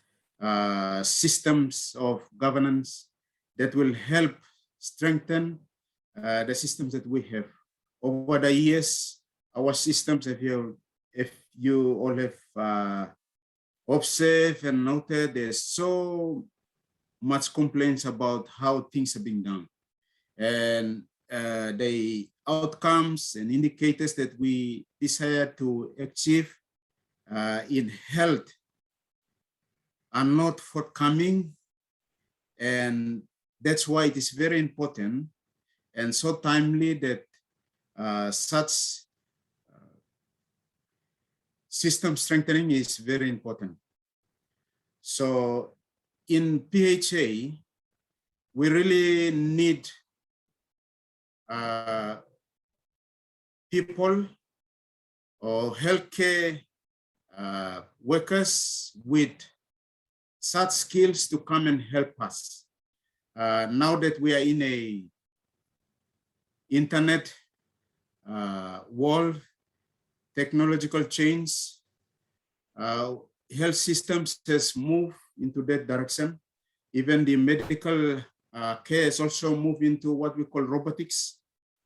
systems of governance that will help strengthen the systems that we have. Over the years, our systems, if you all have observed and noted, there's so much complaints about how things are being done. And the outcomes and indicators that we desire to achieve in health are not forthcoming. And that's why it is very important and so timely that such system strengthening is very important. So in PHA, we really need people or healthcare workers with such skills to come and help us. Now that we are in a internet world, technological change, health systems has moved into that direction. Even the medical care has also moved into what we call robotics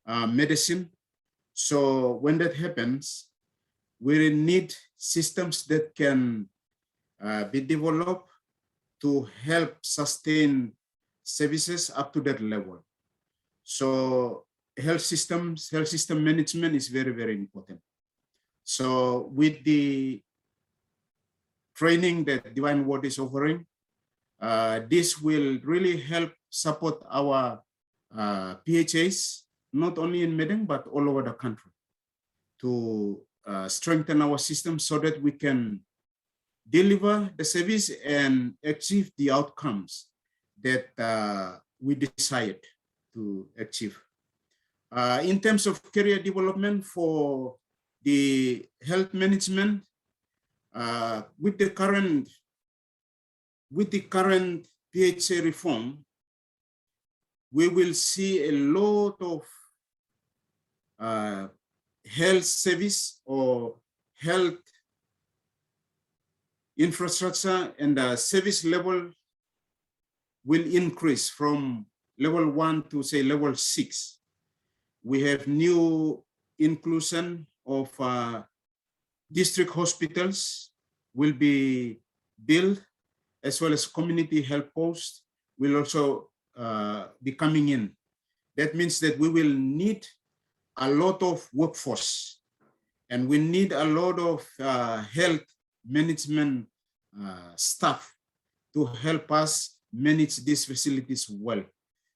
medicine. So when that happens, we need systems that can be developed to help sustain services up to that level. So health system management is very, very important. So with the training that Divine Word is offering, this will really help support our PHAs, not only in Medang, but all over the country, to strengthen our system so that we can deliver the service and achieve the outcomes that we desired to achieve. In terms of career development for the health management, with the current PHA reform, we will see a lot of health service or health infrastructure, and the service level will increase from level 1 to say level 6. We have new inclusion of district hospitals will be built, as well as community health posts will also be coming in. That means that we will need a lot of workforce, and we need a lot of health management staff to help us manage these facilities well.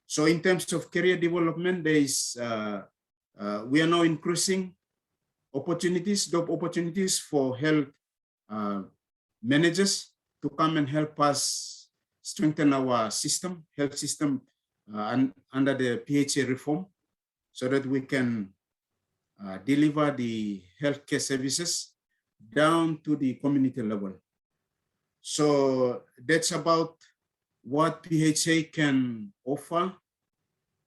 So in terms of career development, there is we are now increasing opportunities, job opportunities for health managers to come and help us strengthen our system, health system under the PHA reform, so that we can deliver the healthcare services down to the community level. So that's about what PHA can offer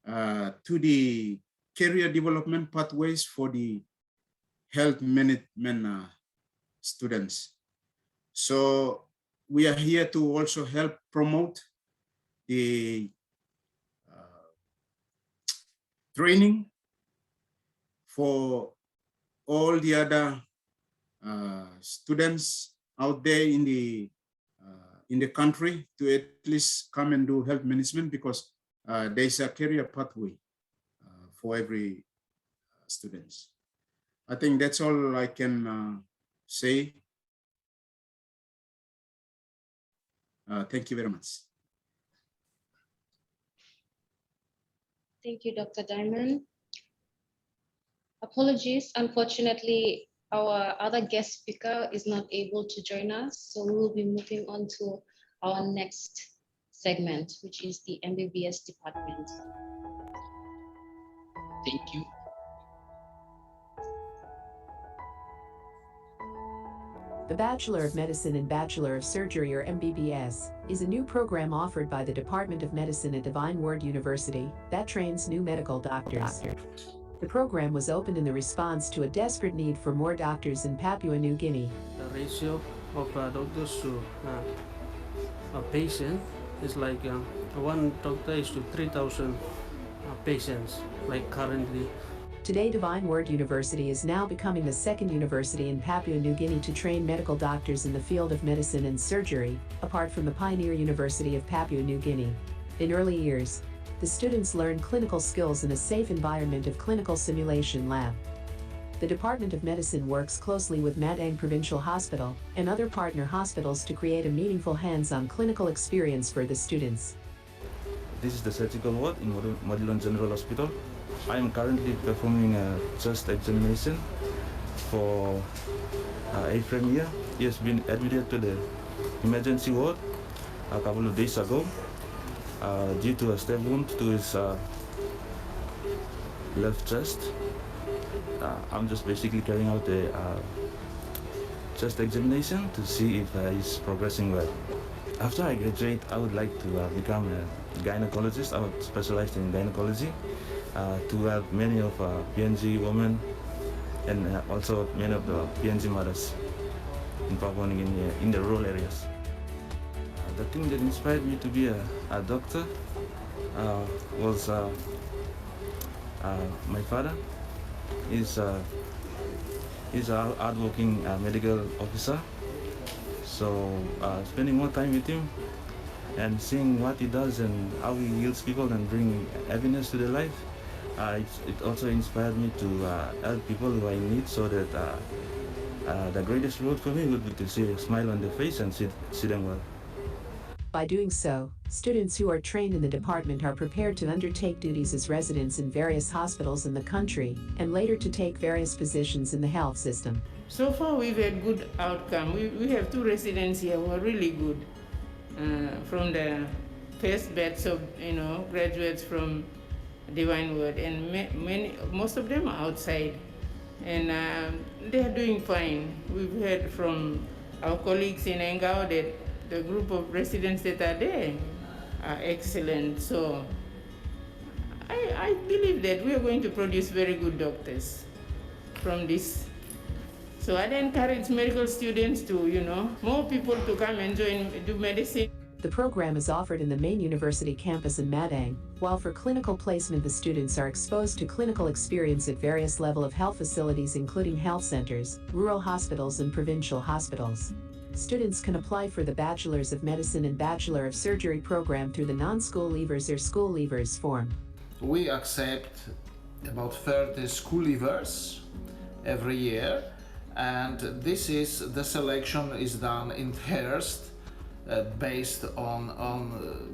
to the career development pathways for the health management students. So we are here to also help promote the training for all the other students out there in the country to at least come and do health management, because there is a career pathway for every students. I think that's all I can say. Thank you very much. Thank you, Dr. Diamond. Apologies, unfortunately, our other guest speaker is not able to join us, so we will be moving on to our next segment, which is the MBBS department. Thank you. The Bachelor of Medicine and Bachelor of Surgery, or MBBS, is a new program offered by the Department of Medicine at Divine Word University that trains new medical doctors. The program was opened in the response to a desperate need for more doctors in Papua New Guinea. The ratio of doctors to patient. It's like one doctor is to 3,000 patients, like currently. Today, Divine Word University is now becoming the second university in Papua New Guinea to train medical doctors in the field of medicine and surgery, apart from the Pioneer University of Papua New Guinea. In early years, the students learn clinical skills in a safe environment of clinical simulation lab. The Department of Medicine works closely with Madang Provincial Hospital and other partner hospitals to create a meaningful hands-on clinical experience for the students. This is the surgical ward in Modilon General Hospital. I am currently performing a chest examination for Ephraim here. He has been admitted to the emergency ward a couple of days ago due to a stab wound to his left chest. I'm just basically carrying out a chest examination to see if he's progressing well. After I graduate, I would like to become a gynecologist. I would specialize in gynecology to help many of PNG women and also many of the PNG mothers in Papua New Guinea in the rural areas. The thing that inspired me to be a doctor was my father. He's a hardworking medical officer. So spending more time with him and seeing what he does and how he heals people and bring happiness to their life, it also inspired me to help people who are in need, so that the greatest reward for me would be to see a smile on their face and see them well. By doing so, students who are trained in the department are prepared to undertake duties as residents in various hospitals in the country and later to take various positions in the health system. So far we've had good outcome. We have 2 residents here who are really good from the first batch of graduates from Divine Word, and most of them are outside, and they are doing fine. We've heard from our colleagues in Engao that the group of residents that are there are excellent. So I believe that we are going to produce very good doctors from this. So I'd encourage medical students to, more people to come and do medicine. The program is offered in the main university campus in Madang, while for clinical placement the students are exposed to clinical experience at various levels of health facilities including health centers, rural hospitals and provincial hospitals. Students can apply for the Bachelor's of Medicine and Bachelor of Surgery program through the non-school leavers or school leavers form. We accept about 30 school leavers every year, and the selection is done in pairs based on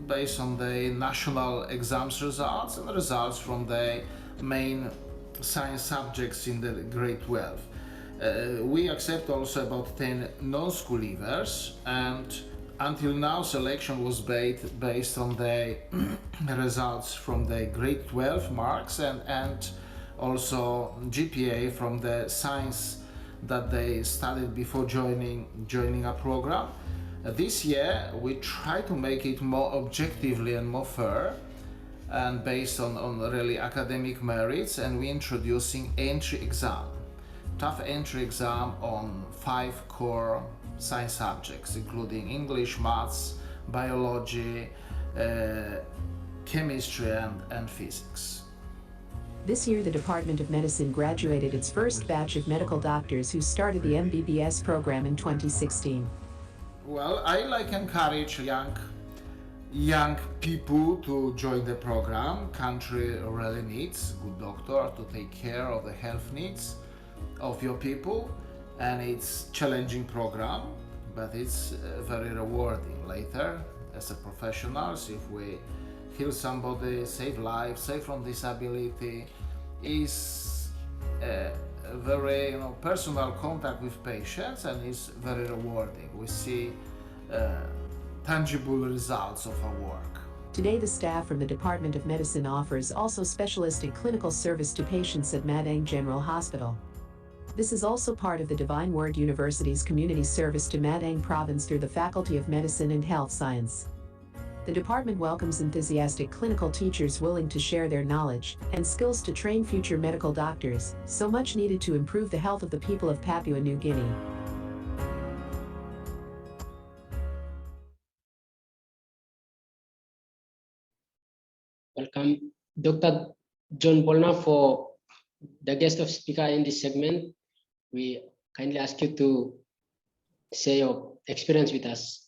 the national exams results and the results from the main science subjects in the grade 12. We accept also about 10 non-school leavers, and until now selection was based on the results from the grade 12 marks and also GPA from the science that they studied before joining a program. This year we try to make it more objectively and more fair and based on really academic merits, and we're introducing entry exam. Tough entry exam on 5 core science subjects, including English, maths, biology, chemistry, and physics. This year, the Department of Medicine graduated its first batch of medical doctors who started the MBBS program in 2016. Well, I encourage young people to join the program. Country really needs good doctor to take care of the health needs of your people, and it's challenging program, but it's very rewarding later as a professionals. If we heal somebody, save lives, save from disability, is a very personal contact with patients, and it's very rewarding. We see tangible results of our work. Today, the staff from the Department of Medicine offers also specialistic clinical service to patients at Madang General Hospital. This is also part of the Divine Word University's community service to Madang Province through the Faculty of Medicine and Health Science. The department welcomes enthusiastic clinical teachers willing to share their knowledge and skills to train future medical doctors, so much needed to improve the health of the people of Papua New Guinea. welcome Dr. John Bolna for the guest of speaker in this segment. We kindly ask you to share your experience with us.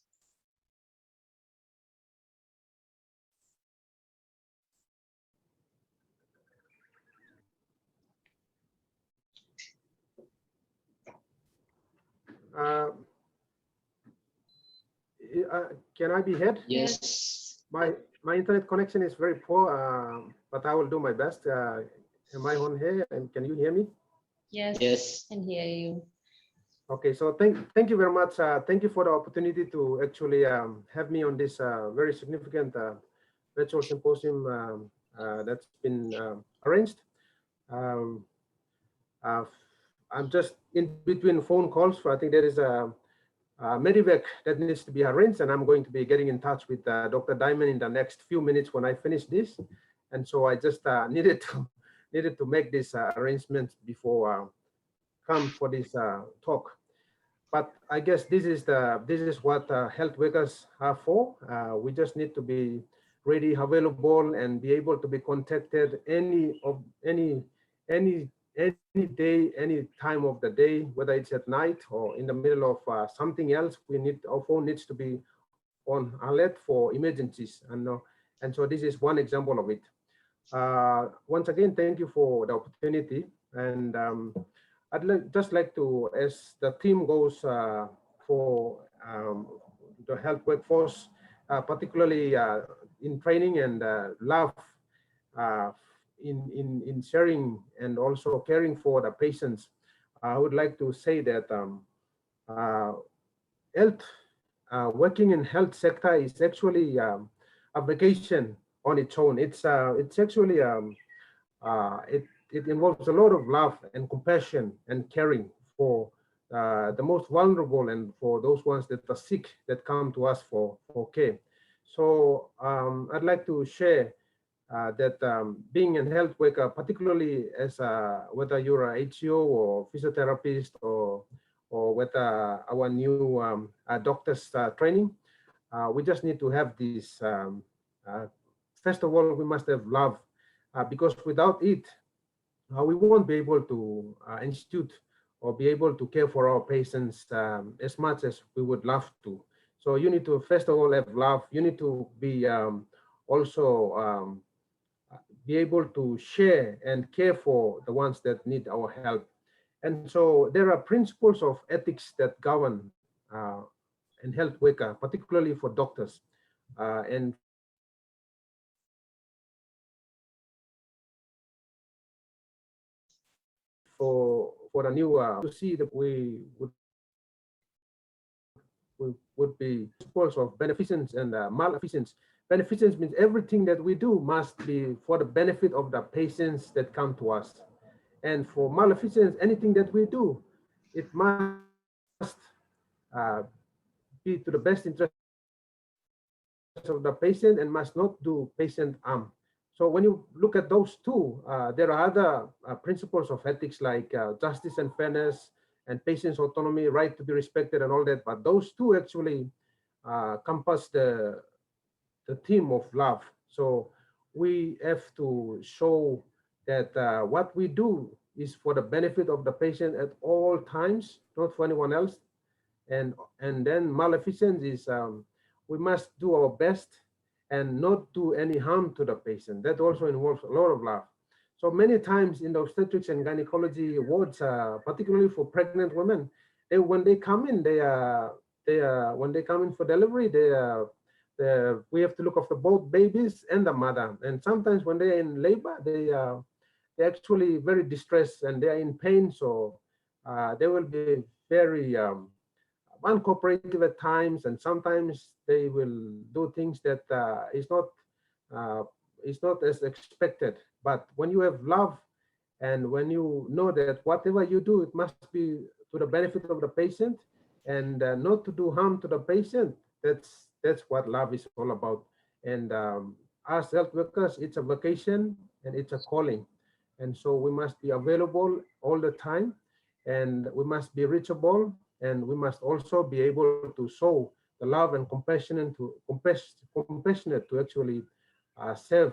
Can I be heard? Yes. My internet connection is very poor, but I will do my best. Am I on here? And can you hear me? Yes. Yes. Can hear you. Okay, so thank you very much. Thank you for the opportunity to actually have me on this very significant virtual symposium that's been arranged. Um, uh, I'm just in between phone calls. I think there is a Medivac that needs to be arranged, and I'm going to be getting in touch with Dr. Diamond in the next few minutes when I finish this. And so I just needed to make this arrangement before come for this talk. But I guess this is what health workers are for. We just need to be ready, available, and be able to be contacted any day, any time of the day, whether it's at night or in the middle of something else. Our phone needs to be on alert for emergencies, and so this is one example of it. Once again, thank you for the opportunity, and I'd just like to, as the theme goes for the health workforce, particularly in training and love in sharing and also caring for the patients, I would like to say that health, working in health sector is actually a vacation on its own. It's actually it involves a lot of love and compassion and caring for the most vulnerable and for those ones that are sick that come to us for care. So I'd like to share that being a health worker, particularly as whether you're a HCO or physiotherapist or whether our new doctors training, we just need to have this. First of all, we must have love, because without it, we won't be able to institute or be able to care for our patients as much as we would love to. So you need to first of all have love. You need to be also be able to share and care for the ones that need our help. And so there are principles of ethics that govern in health worker, particularly for doctors. And for the new to see that we would be principles of beneficence and maleficence. Beneficence means everything that we do must be for the benefit of the patients that come to us. And for maleficence, anything that we do, it must be to the best interest of the patient and must not do patient harm. So when you look at those two, there are other principles of ethics like justice and fairness and patient's autonomy, right to be respected and all that. But those two actually compass the theme of love. So we have to show that what we do is for the benefit of the patient at all times, not for anyone else. And then maleficence is we must do our best and not do any harm to the patient. That also involves a lot of love. So many times in the obstetrics and gynecology wards, particularly for pregnant women, when they come in, when they come in for delivery, we have to look after both babies and the mother. And sometimes when they're in labor, they're actually very distressed and they're in pain. So they will be very uncooperative at times, and sometimes they will do things that is not as expected. But when you have love and when you know that whatever you do, it must be to the benefit of the patient and not to do harm to the patient, that's what love is all about. And as health workers, it's a vocation and it's a calling. And so we must be available all the time, and we must be reachable, and we must also be able to show the love and compassionate to actually serve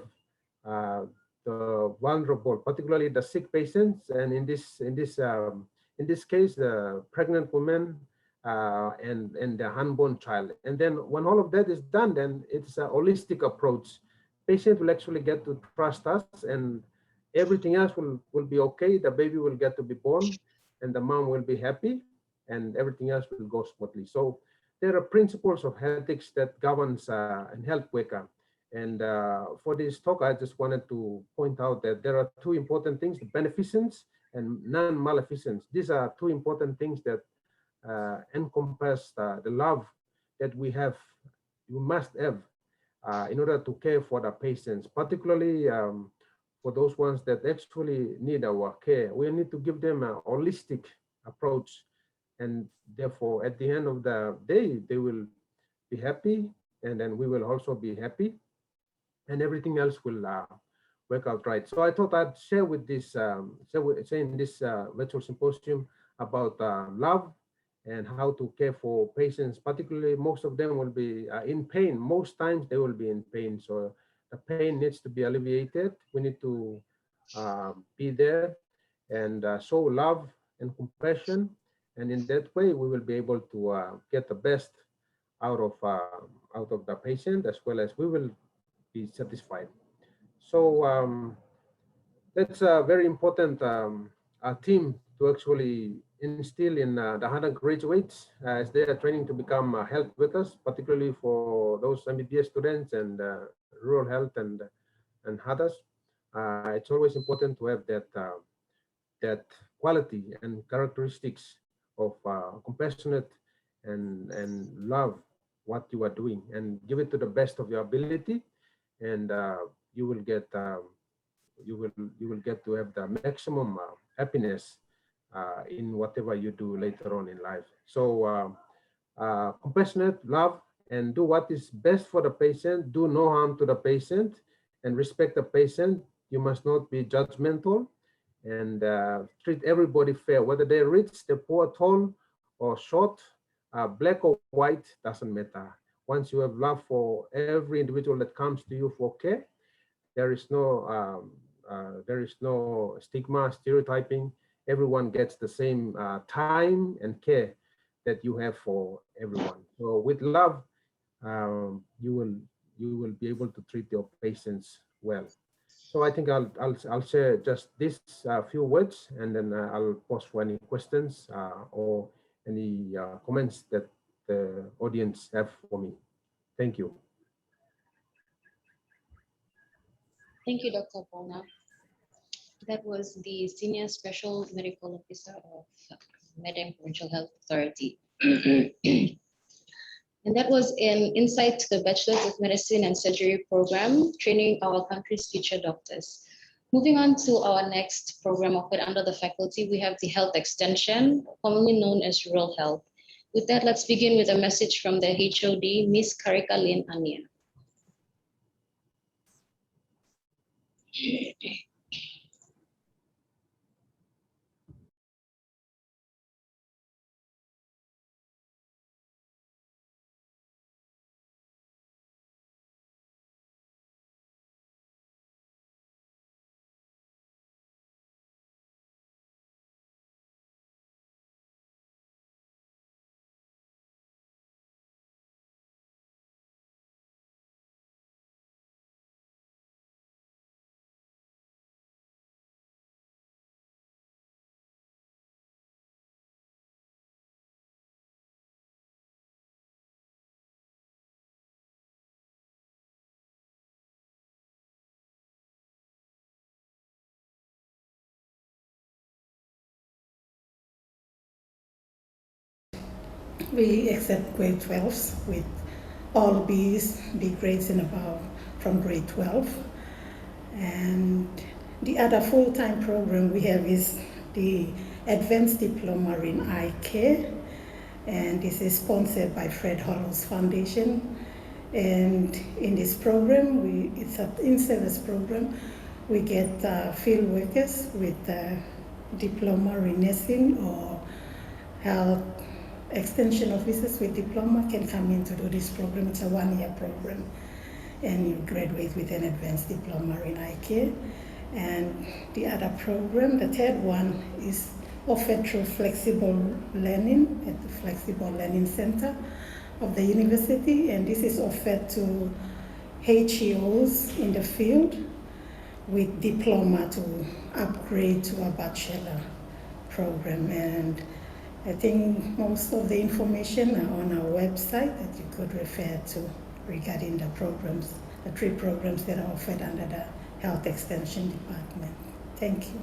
the vulnerable, particularly the sick patients, and in this case, the pregnant women and the unborn child. And then when all of that is done, then it's a holistic approach. Patient will actually get to trust us, and everything else will be okay. The baby will get to be born, and the mom will be happy, and everything else will go smoothly. So there are principles of ethics that governs and health worker. And for this talk, I just wanted to point out that there are two important things: beneficence and non-maleficence. These are two important things that encompass the love that you must have in order to care for the patients, particularly for those ones that actually need our care. We need to give them a holistic approach, and therefore, at the end of the day, they will be happy, and then we will also be happy, and everything else will work out right. So I thought I'd share with this, share in this virtual symposium about love and how to care for patients. Particularly, most of them will be in pain. Most times they will be in pain. So the pain needs to be alleviated. We need to be there and show love and compassion. And in that way, we will be able to get the best out of the patient, as well as we will be satisfied. So that's a very important theme to actually instill in the undergraduates as they are training to become health workers, particularly for those MBBS students and rural health and others. It's always important to have that quality and characteristics of compassionate and love what you are doing, and give it to the best of your ability, and you will get to have the maximum happiness in whatever you do later on in life. So compassionate, love, and do what is best for the patient. Do no harm to the patient, and respect the patient. You must not be judgmental, and treat everybody fair, whether they're rich, they're poor, tall or short, black or white, doesn't matter. Once you have love for every individual that comes to you for care, there is no stigma, stereotyping. Everyone gets the same time and care that you have for everyone. So with love, you will be able to treat your patients well. So I think I'll share just this few words, and then I'll pause for any questions or any comments that the audience have for me. Thank you. Thank you, Dr. Bona. That was the Senior Special Medical Officer of Medem Provincial Health Authority. And that was an insight to the Bachelor's of Medicine and Surgery program, training our country's future doctors. Moving on to our next program offered under the faculty, we have the Health Extension, commonly known as Rural Health. With that, let's begin with a message from the HOD, Ms. Karika Lynn Ania. We accept grade 12s with all B's, B grades and above from grade 12. And the other full-time program we have is the Advanced Diploma in Eye Care. And this is sponsored by Fred Hollows Foundation. And in this program, it's an in-service program. We get field workers with diploma in nursing or health extension officers with diploma can come in to do this program. It's a one-year program. and you graduate with an advanced diploma in eye care. And the other program, the third one, is offered through flexible learning at the Flexible Learning Center of the university, and this is offered to HEOs in the field with diploma to upgrade to a bachelor program. And I think most of the information are on our website that you could refer to regarding the programs, the 3 programs that are offered under the Health Extension Department. Thank you.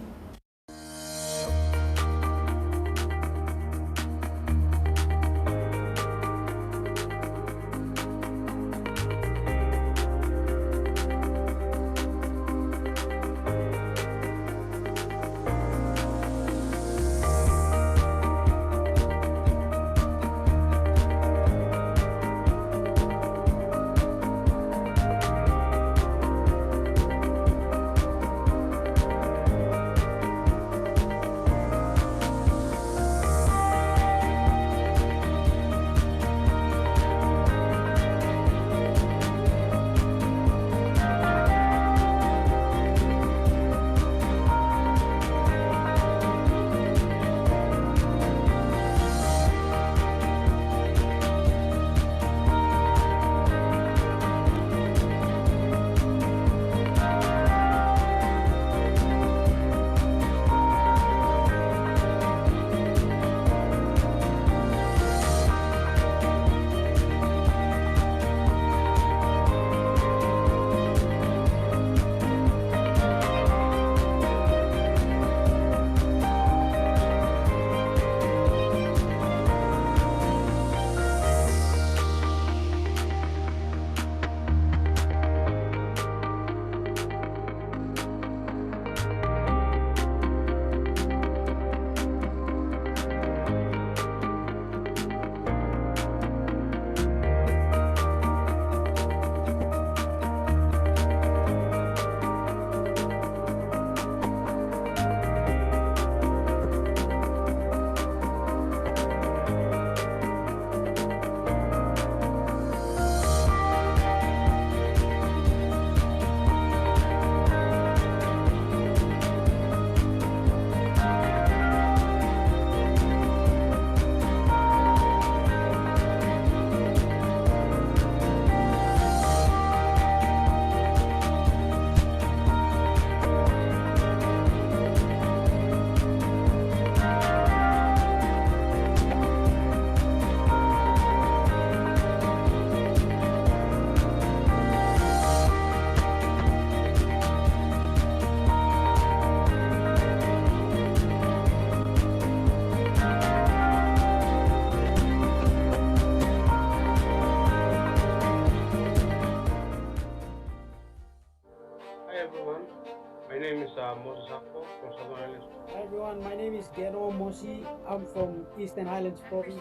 Hi everyone, my name is Geno Mosi. I'm from Eastern Highlands Province.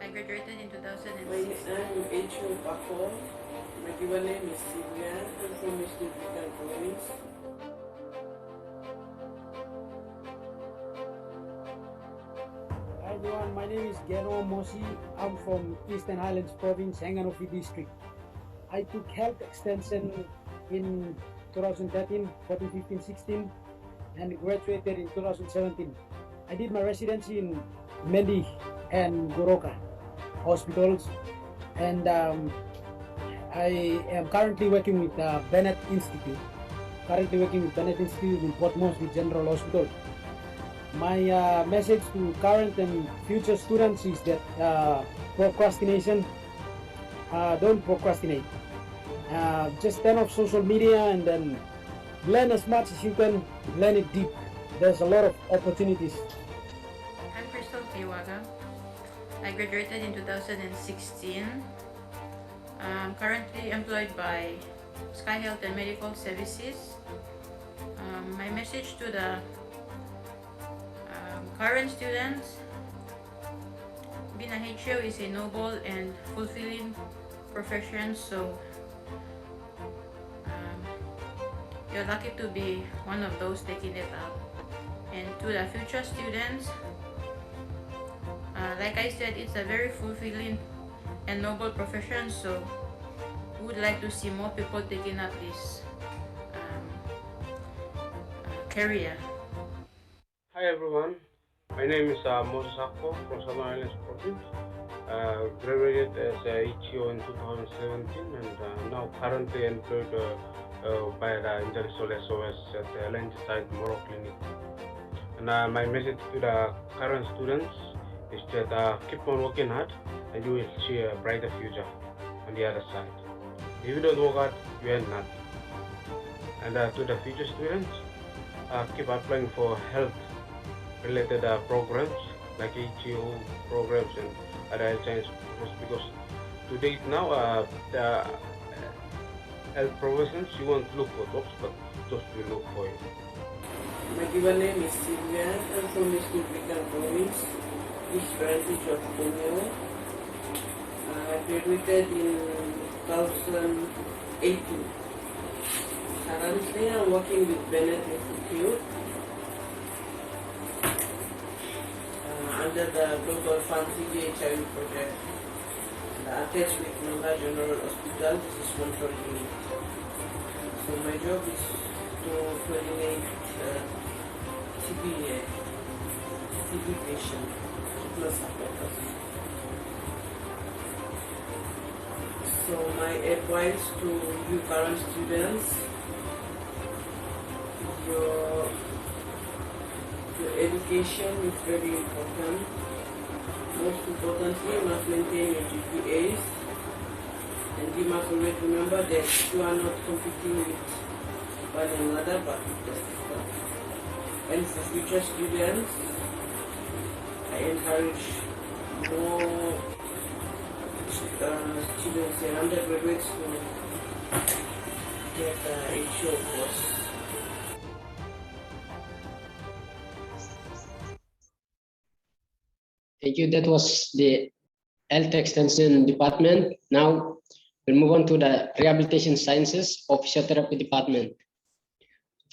I graduated in 2006. My name is H.O. Pakol. My given name is Sylvia. I'm from East African Province. Hi everyone, my name is Geno Mosi. I'm from Eastern Highlands Province, Hanganofi District. I took health extension in 2013, 14, 15, 16 and graduated in 2017. I did my residency in Mendi and Goroka hospitals, and I am currently working with Bennett Institute. In Port Moresby General Hospital. My message to current and future students is that procrastination, don't procrastinate. Just turn off social media and then learn as much as you can, learn it deep. There's a lot of opportunities. I'm Crystal Kiwaga. I graduated in 2016. I'm currently employed by Sky Health and Medical Services. My message to the current students: being a HO is a noble and fulfilling profession, so you're lucky to be one of those taking it up. And to the future students, like I said, it's a very fulfilling and noble profession, so would like to see more people taking up this career. Hi everyone, my name is Moses Akpo from Southern Islands Province. Graduated as a HEO in 2017 and now currently employed by the Intellectual SOS at the Lancashire Moro Clinic. And my message to the current students is that keep on working hard and you will see a brighter future on the other side. If you don't work hard, you earn nothing. And to the future students, keep applying for health-related programs like HEO programs and other health science programs, because to date now, the health professions, you won't look for jobs, but jobs will look for you. My given name is Sylvia. I'm from the African province, East branch of Borneo. I graduated in 2018. Currently, I'm working with Bennett Institute under the Global Fund HIV project. Attached with Nanga General Hospital, this is sponsoring unit. So my job is to coordinate TB patient treatment supporters. So my advice to you current students, your education is very important. Most importantly, you must maintain your GPAs, and you must always remember that you are not competing with one another but with the system. And for future students, I encourage more students and undergraduates to get a HO course. Thank you. That was the Health Extension Department. Now we'll move on to the Rehabilitation Sciences of Physiotherapy Department.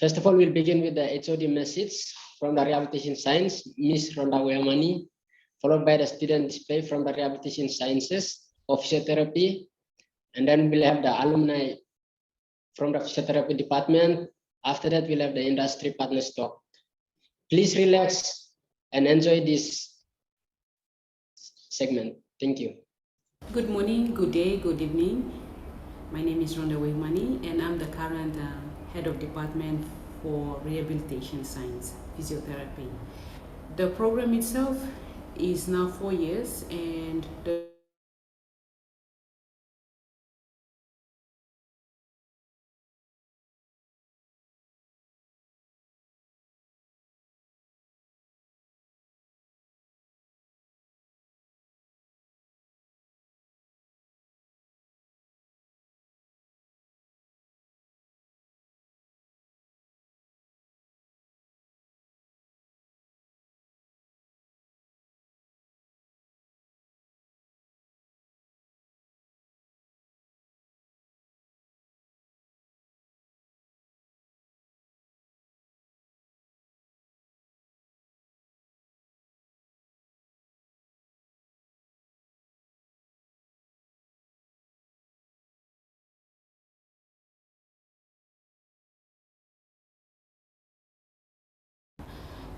First of all, we'll begin with the HOD message from the Rehabilitation Science, Ms. Ronda Weyamani, followed by the student display from the Rehabilitation Sciences of Physiotherapy. And then we'll have the alumni from the Physiotherapy Department. After that, we'll have the industry partners talk. Please relax and enjoy this segment. Thank you. Good morning, good day, good evening. My name is Ronda Weyamani, and I'm the current head of department for Rehabilitation Science, Physiotherapy. The program itself is now 4 years, and the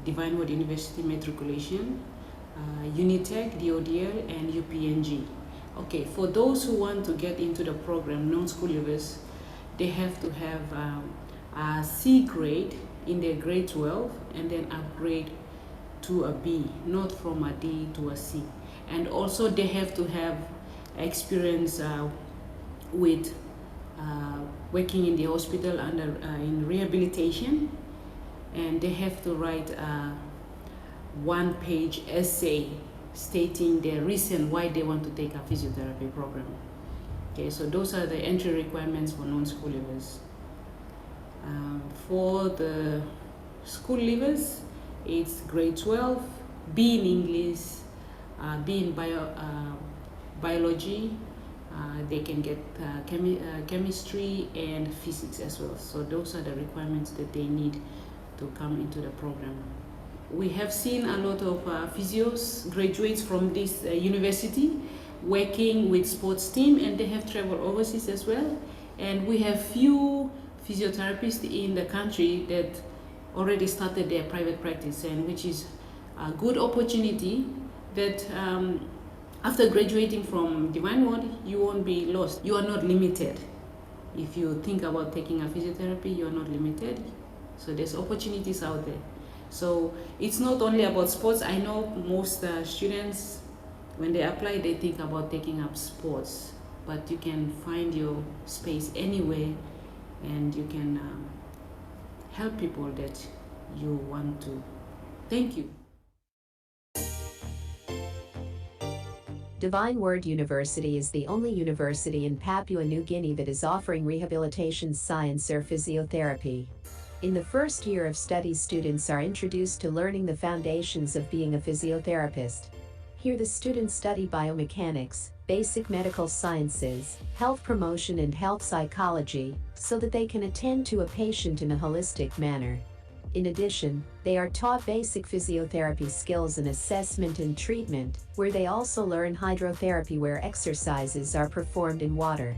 Divine Word University matriculation, Unitech, DODL, and UPNG. Okay, for those who want to get into the program, non-school leavers, they have to have a C grade in their grade 12 and then upgrade to a B, not from a D to a C. And also they have to have experience with working in the hospital under in rehabilitation, and they have to write a one-page essay stating their reason why they want to take a physiotherapy program. Okay, so those are the entry requirements for non-school leavers. For the school leavers, it's grade 12, B in English, B in biology. They can get chemistry and physics as well. So those are the requirements that they need to come into the program. We have seen a lot of physios graduates from this university, working with sports team, and they have traveled overseas as well. And we have few physiotherapists in the country that already started their private practice, and which is a good opportunity that after graduating from Divine Word, you won't be lost. You are not limited. If you think about taking a physiotherapy, you are not limited. So there's opportunities out there. So it's not only about sports. I know most students, when they apply, they think about taking up sports, but you can find your space anywhere, and you can help people that you want to. Thank you. Divine Word University is the only university in Papua New Guinea that is offering rehabilitation science or physiotherapy. In the first year of study, students are introduced to learning the foundations of being a physiotherapist. Here the students study biomechanics, basic medical sciences, health promotion and health psychology, so that they can attend to a patient in a holistic manner. In addition, they are taught basic physiotherapy skills in assessment and treatment, where they also learn hydrotherapy, where exercises are performed in water.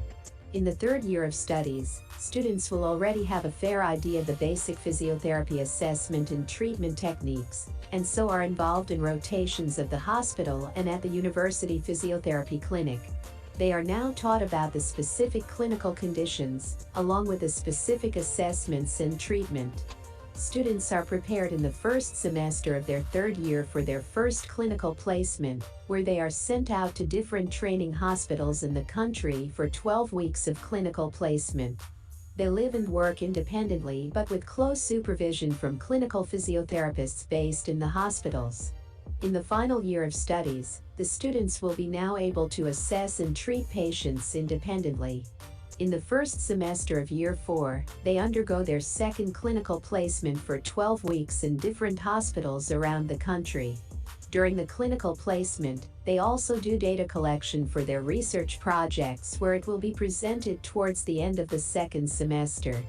In the third year of studies, students will already have a fair idea of the basic physiotherapy assessment and treatment techniques, and so are involved in rotations of the hospital and at the university physiotherapy clinic. They are now taught about the specific clinical conditions, along with the specific assessments and treatment. Students are prepared in the first semester of their third year for their first clinical placement, where they are sent out to different training hospitals in the country for 12 weeks of clinical placement. They live and work independently but with close supervision from clinical physiotherapists based in the hospitals. In the final year of studies, the students will be now able to assess and treat patients independently. In the first semester of year 4, they undergo their second clinical placement for 12 weeks in different hospitals around the country. During the clinical placement, they also do data collection for their research projects, where it will be presented towards the end of the second semester.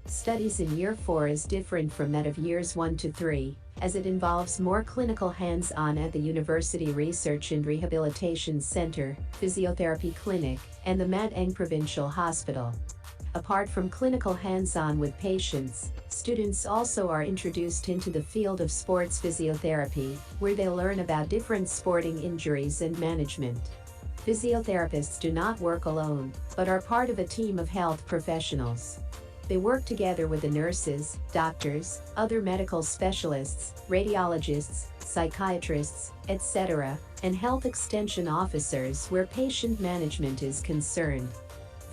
Studies in year 4 is different from that of years 1 to 3, as it involves more clinical hands-on at the University Research and Rehabilitation Center, Physiotherapy Clinic, and the Mat Eng Provincial Hospital. Apart from clinical hands-on with patients, students also are introduced into the field of sports physiotherapy, where they learn about different sporting injuries and management. Physiotherapists do not work alone, but are part of a team of health professionals. They work together with the nurses, doctors, other medical specialists, radiologists, psychiatrists, etc., and health extension officers where patient management is concerned.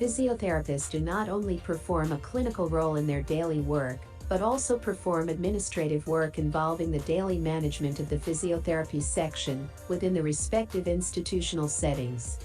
Physiotherapists do not only perform a clinical role in their daily work, but also perform administrative work involving the daily management of the physiotherapy section within the respective institutional settings.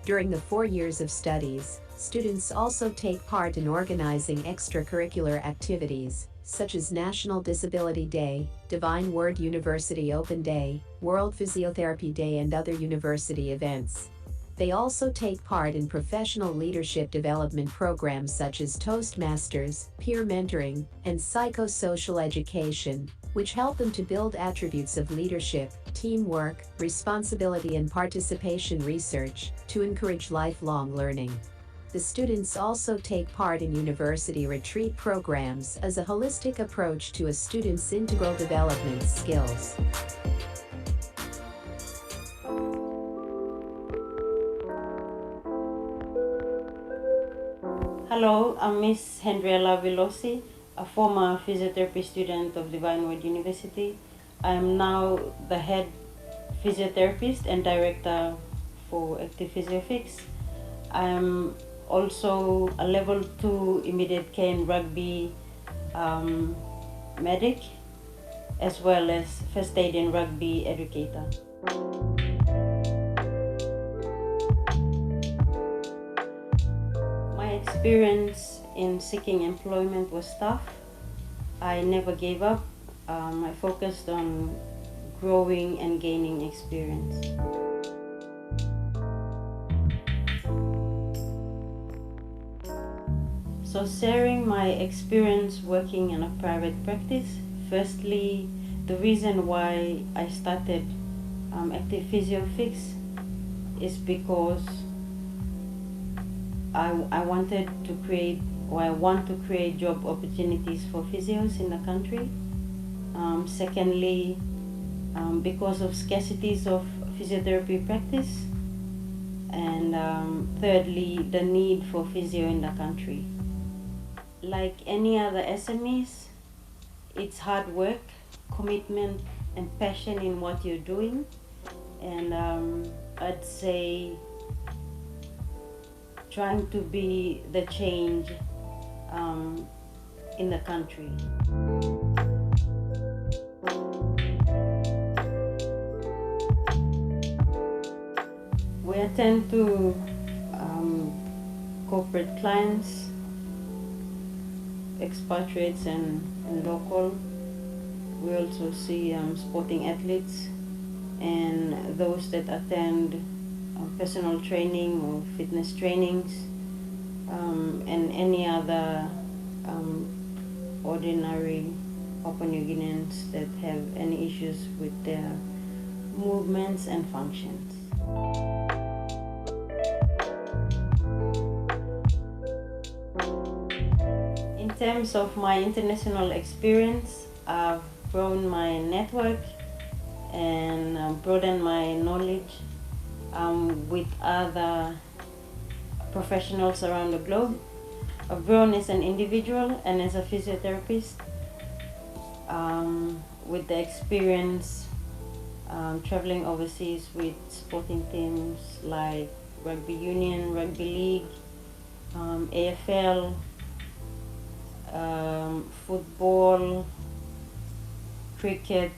During the 4 years of studies, students also take part in organizing extracurricular activities, such as National Disability Day, Divine Word University Open Day, World Physiotherapy Day, and other university events. They also take part in professional leadership development programs such as Toastmasters, peer mentoring, and psychosocial education, which help them to build attributes of leadership, teamwork, responsibility, and participation research to encourage lifelong learning. The students also take part in university retreat programs as a holistic approach to a student's integral development skills. Hello, I'm Miss Henriella Velosi, a former physiotherapy student of Divine Word University. I am now the head physiotherapist and director for Active PhysioFix. I am also a level 2 immediate care and rugby medic, as well as first aid and rugby educator. My experience in seeking employment was tough. I never gave up. I focused on growing and gaining experience. So sharing my experience working in a private practice, firstly, the reason why I started Active PhysioFix is because I wanted to create, or I want to create job opportunities for physios in the country. Secondly, because of scarcities of physiotherapy practice. And thirdly, the need for physio in the country. Like any other SMEs, it's hard work, commitment, and passion in what you're doing. And I'd say trying to be the change in the country. We attend to corporate clients, expatriates and local. We also see sporting athletes and those that attend personal training or fitness trainings, and any other ordinary Papua New Guineans that have any issues with their movements and functions. In terms of my international experience, I've grown my network and broadened my knowledge with other professionals around the globe. I've grown as an individual and as a physiotherapist with the experience traveling overseas with sporting teams like rugby union, rugby league, AFL, football, cricket,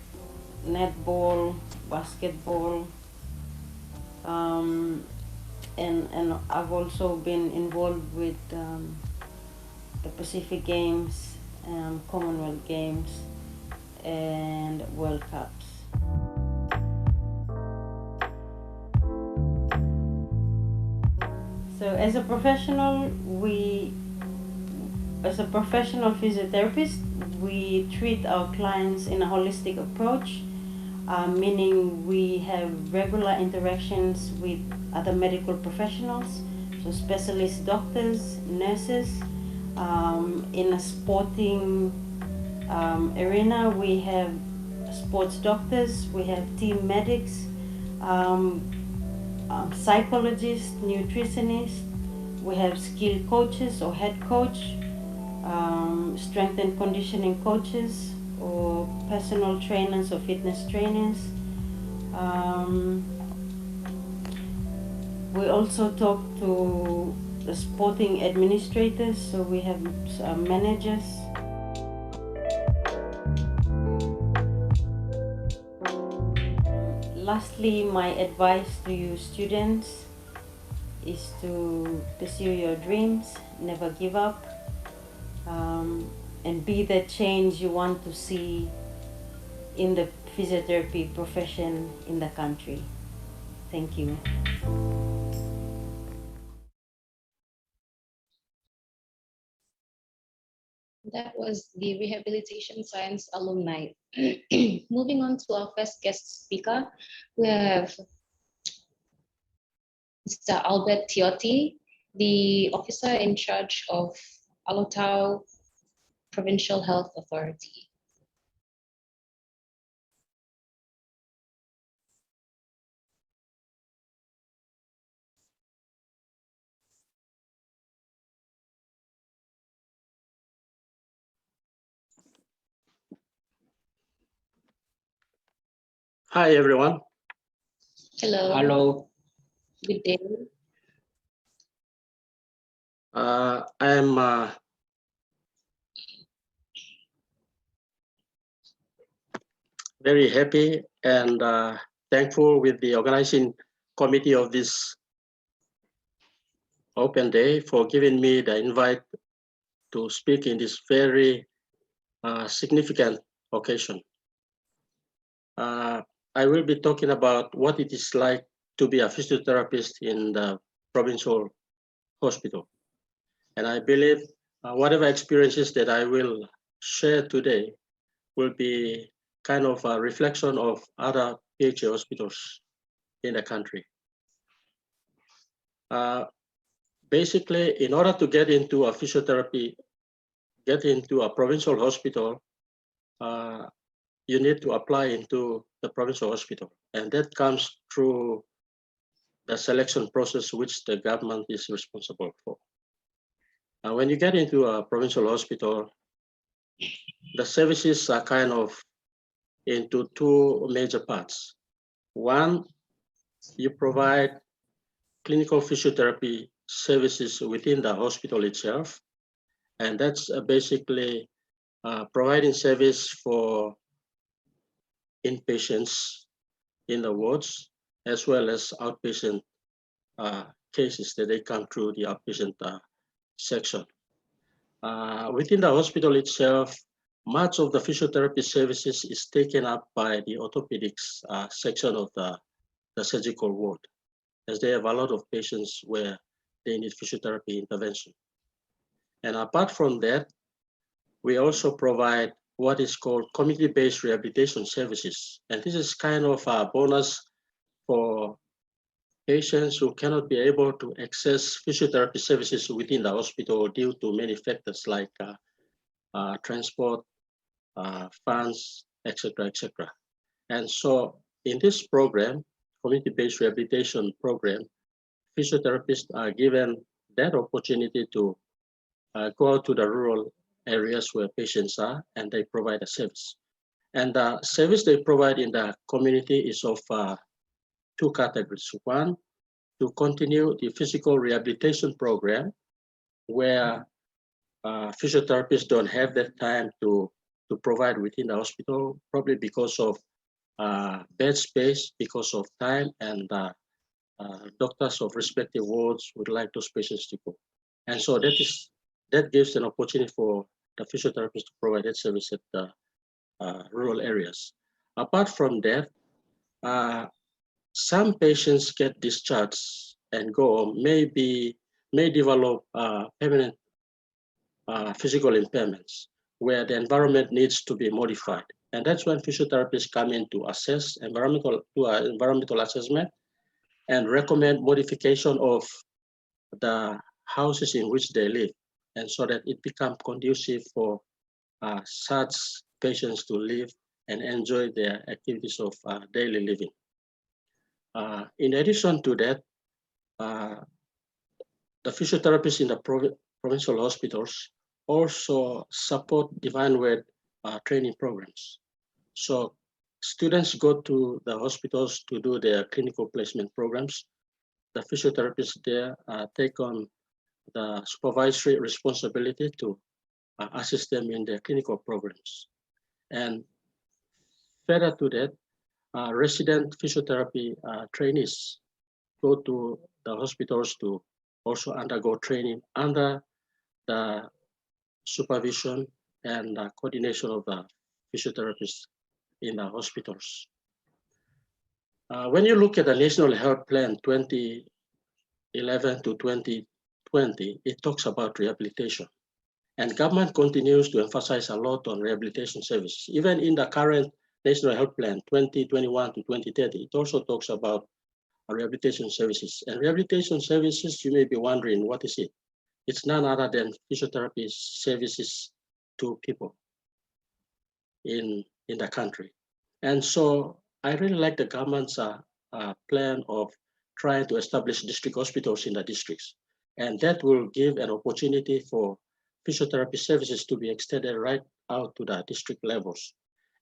netball, basketball, and I've also been involved with the Pacific Games, Commonwealth Games, and World Cups. So as a professional physiotherapist, we treat our clients in a holistic approach, meaning we have regular interactions with other medical professionals, so specialist doctors, nurses. In a sporting arena, we have sports doctors, we have team medics, psychologists, nutritionists, we have skill coaches or head coach, strength and conditioning coaches, or personal trainers or fitness trainers. We also talk to the sporting administrators, so we have managers. Lastly, my advice to you students is to pursue your dreams, never give up, and be the change you want to see in the physiotherapy profession in the country. Thank you. That was the rehabilitation science alumni. Moving on to our first guest speaker, we have Mr. Albert Tiotti, the officer in charge of Alotau Provincial Health Authority. Hi, everyone. Hello. Hello. Good day. I am very happy and thankful with the organizing committee of this open day for giving me the invite to speak in this very significant occasion. I will be talking about what it is like to be a physiotherapist in the provincial hospital. And I believe whatever experiences that I will share today will be kind of a reflection of other PHA hospitals in the country. Basically, in order to get into a physiotherapy, get into a provincial hospital, you need to apply into the provincial hospital. And that comes through the selection process which the government is responsible for. When you get into a provincial hospital, the services are kind of into two major parts. One, you provide clinical physiotherapy services within the hospital itself. And that's basically providing service for inpatients in the wards, as well as outpatient cases that they come through the outpatient section. Within the hospital itself, much of the physiotherapy services is taken up by the orthopedics section of the surgical ward, as they have a lot of patients where they need physiotherapy intervention. And apart from that, we also provide what is called community-based rehabilitation services. And this is kind of a bonus for patients who cannot be able to access physiotherapy services within the hospital due to many factors like transport, funds, etc., etc. And so in this program, community-based rehabilitation program, physiotherapists are given that opportunity to go out to the rural areas where patients are, and they provide a service. And the service they provide in the community is of two categories. One, to continue the physical rehabilitation program, where physiotherapists don't have that time to provide within the hospital, probably because of bed space, because of time, and doctors of respective wards would like those patients to go. And so that gives an opportunity for the physiotherapists to provide that service at the rural areas. Apart from that, some patients get discharged and go, may develop permanent physical impairments where the environment needs to be modified. And that's when physiotherapists come in to assess environmental assessment and recommend modification of the houses in which they live, and so that it becomes conducive for such patients to live and enjoy their activities of daily living. In addition to that, the physiotherapists in the provincial hospitals also support Divine Word training programs. So students go to the hospitals to do their clinical placement programs. The physiotherapists there take on the supervisory responsibility to assist them in their clinical programs. And further to that, resident physiotherapy trainees go to the hospitals to also undergo training under the supervision and coordination of the physiotherapists in the hospitals. When you look at the National Health Plan 2011 to 2020, it talks about rehabilitation. And government continues to emphasize a lot on rehabilitation services. Even in the current National Health Plan 2021 to 2030, it also talks about rehabilitation services. And rehabilitation services, you may be wondering, what is it? It's none other than physiotherapy services to people in the country. And so I really like the government's plan of trying to establish district hospitals in the districts. And that will give an opportunity for physiotherapy services to be extended right out to the district levels.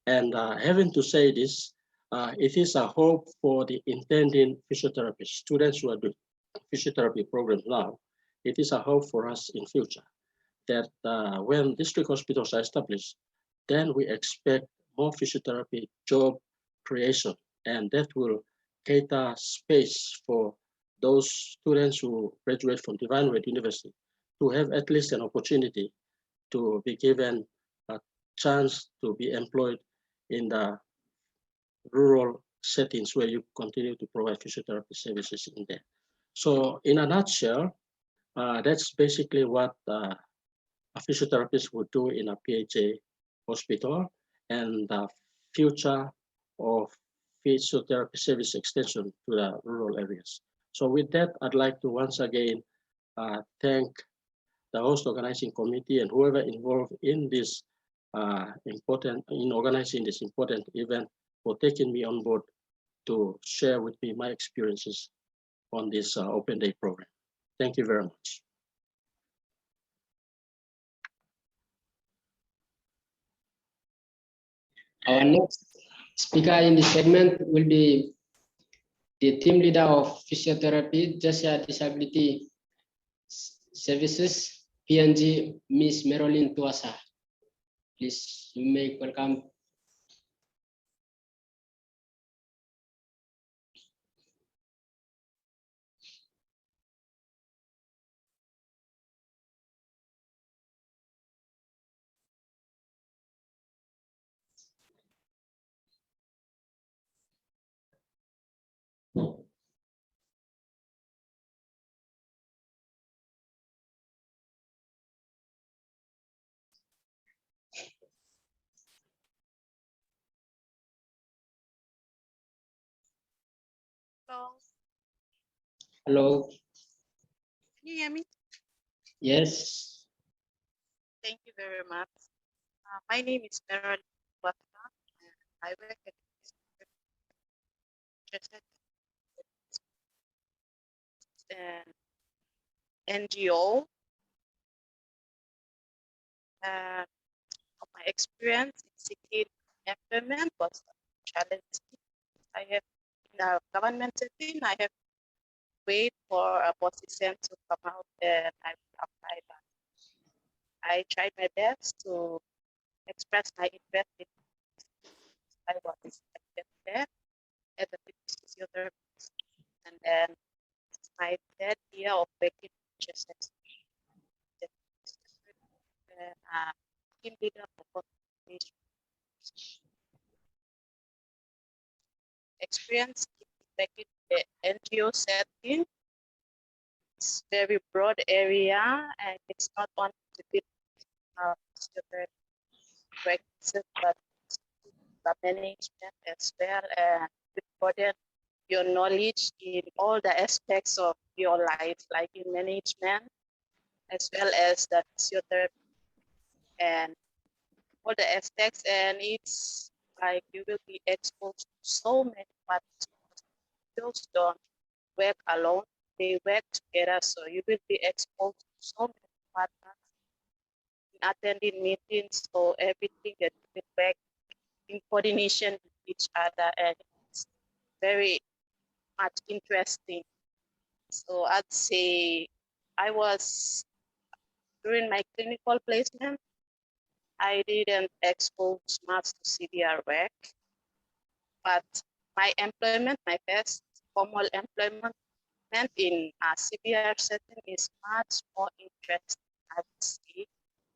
And having to say this, it is a hope for the intending physiotherapists, students who are doing physiotherapy programs now. It is a hope for us in future that when district hospitals are established, then we expect more physiotherapy job creation, and that will cater space for those students who graduate from Divine Word University to have at least an opportunity to be given a chance to be employed in the rural settings where you continue to provide physiotherapy services in there. So in a nutshell, that's basically what a physiotherapist would do in a PHA hospital, and the future of physiotherapy service extension to the rural areas. So with that, I'd like to once again thank the host organizing committee and whoever involved in this organizing this important event for taking me on board to share with me my experiences on this Open Day program. Thank you very much. Our next speaker in this segment will be the team leader of physiotherapy, Jessica Disability Services, PNG, Miss Marilyn Tuasa. Please, you may welcome. Hello, Hello. can you hear me? Yes. Thank you very much. My name is Marilyn Tuasa. I work at an NGO. Of my experience in seeking employment was challenging. I have in a government setting, I have wait for a position to come out and I applied. I tried my best to express my interest in. I was accepted there as a physiotherapist, and then my third year of working just team leader for conservation. Experience back in the NGO setting. It's very broad area and it's not only to build practices but the management as well and to broaden your knowledge in all the aspects of your life, like in management as well as the physiotherapy and all the aspects, and it's like you will be exposed to so many parts. Those don't work alone, they work together, so you will be exposed to so many partners attending meetings or everything that will work in coordination with each other, and it's very much interesting. So I'd say I was during my clinical placement, I didn't expose much to CBR work, but my employment, my first formal employment in a CBR setting is much more interesting, I would say,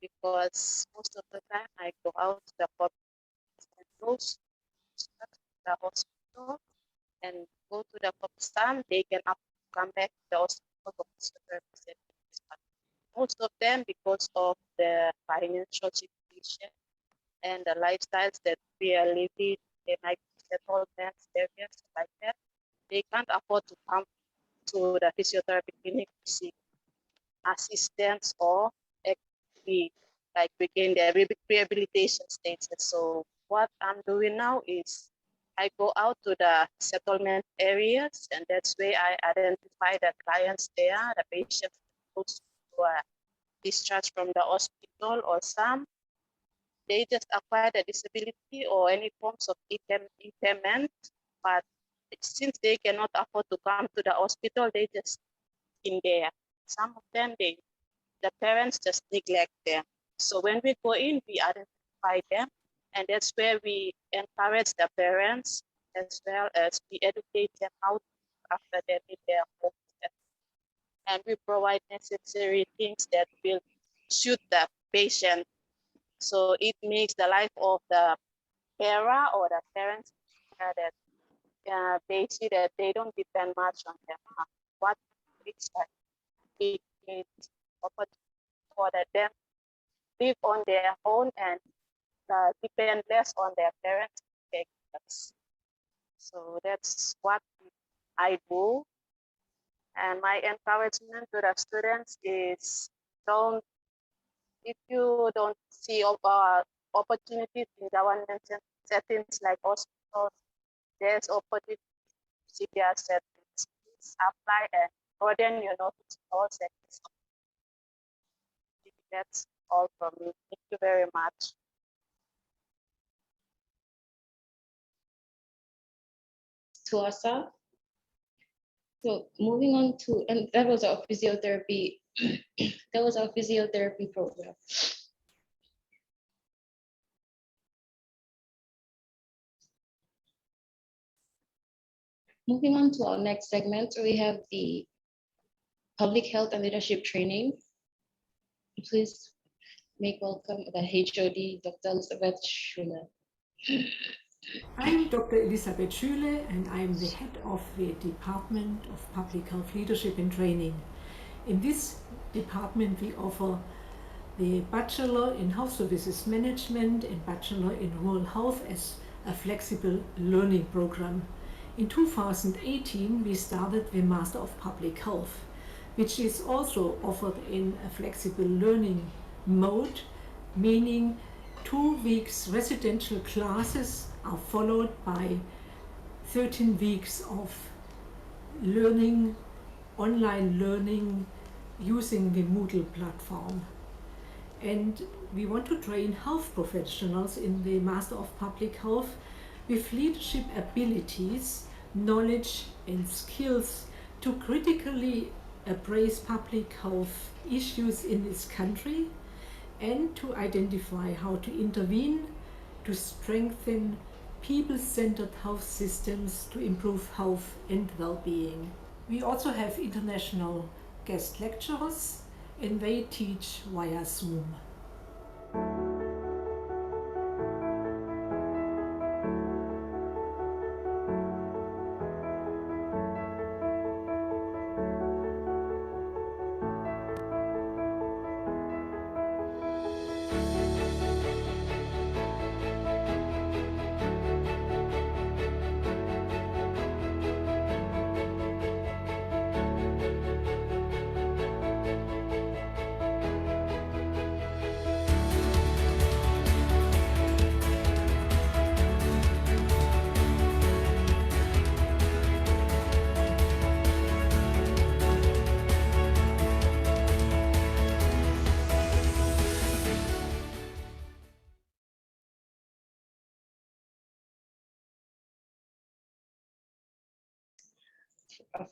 because most of the time I go out to the public and those the hospital and go to the some they can come back to the hospital for services. Most of them, because of the financial situation and the lifestyles that we are living, they might be settlements, areas like that, they can't afford to come to the physiotherapy clinic to seek assistance or actually like begin their rehabilitation stages. So what I'm doing now is I go out to the settlement areas, and that's where I identify the clients there, the patients who are discharged from the hospital, or some they just acquire the disability or any forms of impairment, but since they cannot afford to come to the hospital, they just in there. Some of them, the parents just neglect them. So when we go in, we identify them, and that's where we encourage the parents as well as we educate them how to after them in their homes. And we provide necessary things that will suit the patient. So it makes the life of the carer or the parents that they see that they don't depend much on them. What it's like, it's opportunity for them live on their own and depend less on their parents. So that's what I do. And my encouragement to the students is if you don't see opportunities in government settings like hospitals, there's opportunity CPR settings. Please apply and broaden your knowledge in all sectors. That's all from me. Thank you very much. Tuasa. So moving on to, and that was our physiotherapy, that was our physiotherapy program. Moving on to our next segment, we have the public health and leadership training. Please make welcome the HOD, Dr. Elizabeth Schuler. I'm Dr. Elisabeth Schüle and I'm the head of the Department of Public Health Leadership and Training. In this department we offer the Bachelor in Health Services Management and Bachelor in Rural Health as a flexible learning program. In 2018 we started the Master of Public Health, which is also offered in a flexible learning mode, meaning 2 weeks residential classes are followed by 13 weeks of learning, online learning using the Moodle platform. And we want to train health professionals in the Master of Public Health with leadership abilities, knowledge and skills to critically appraise public health issues in this country and to identify how to intervene to strengthen people-centered health systems to improve health and well-being. We also have international guest lecturers and they teach via Zoom.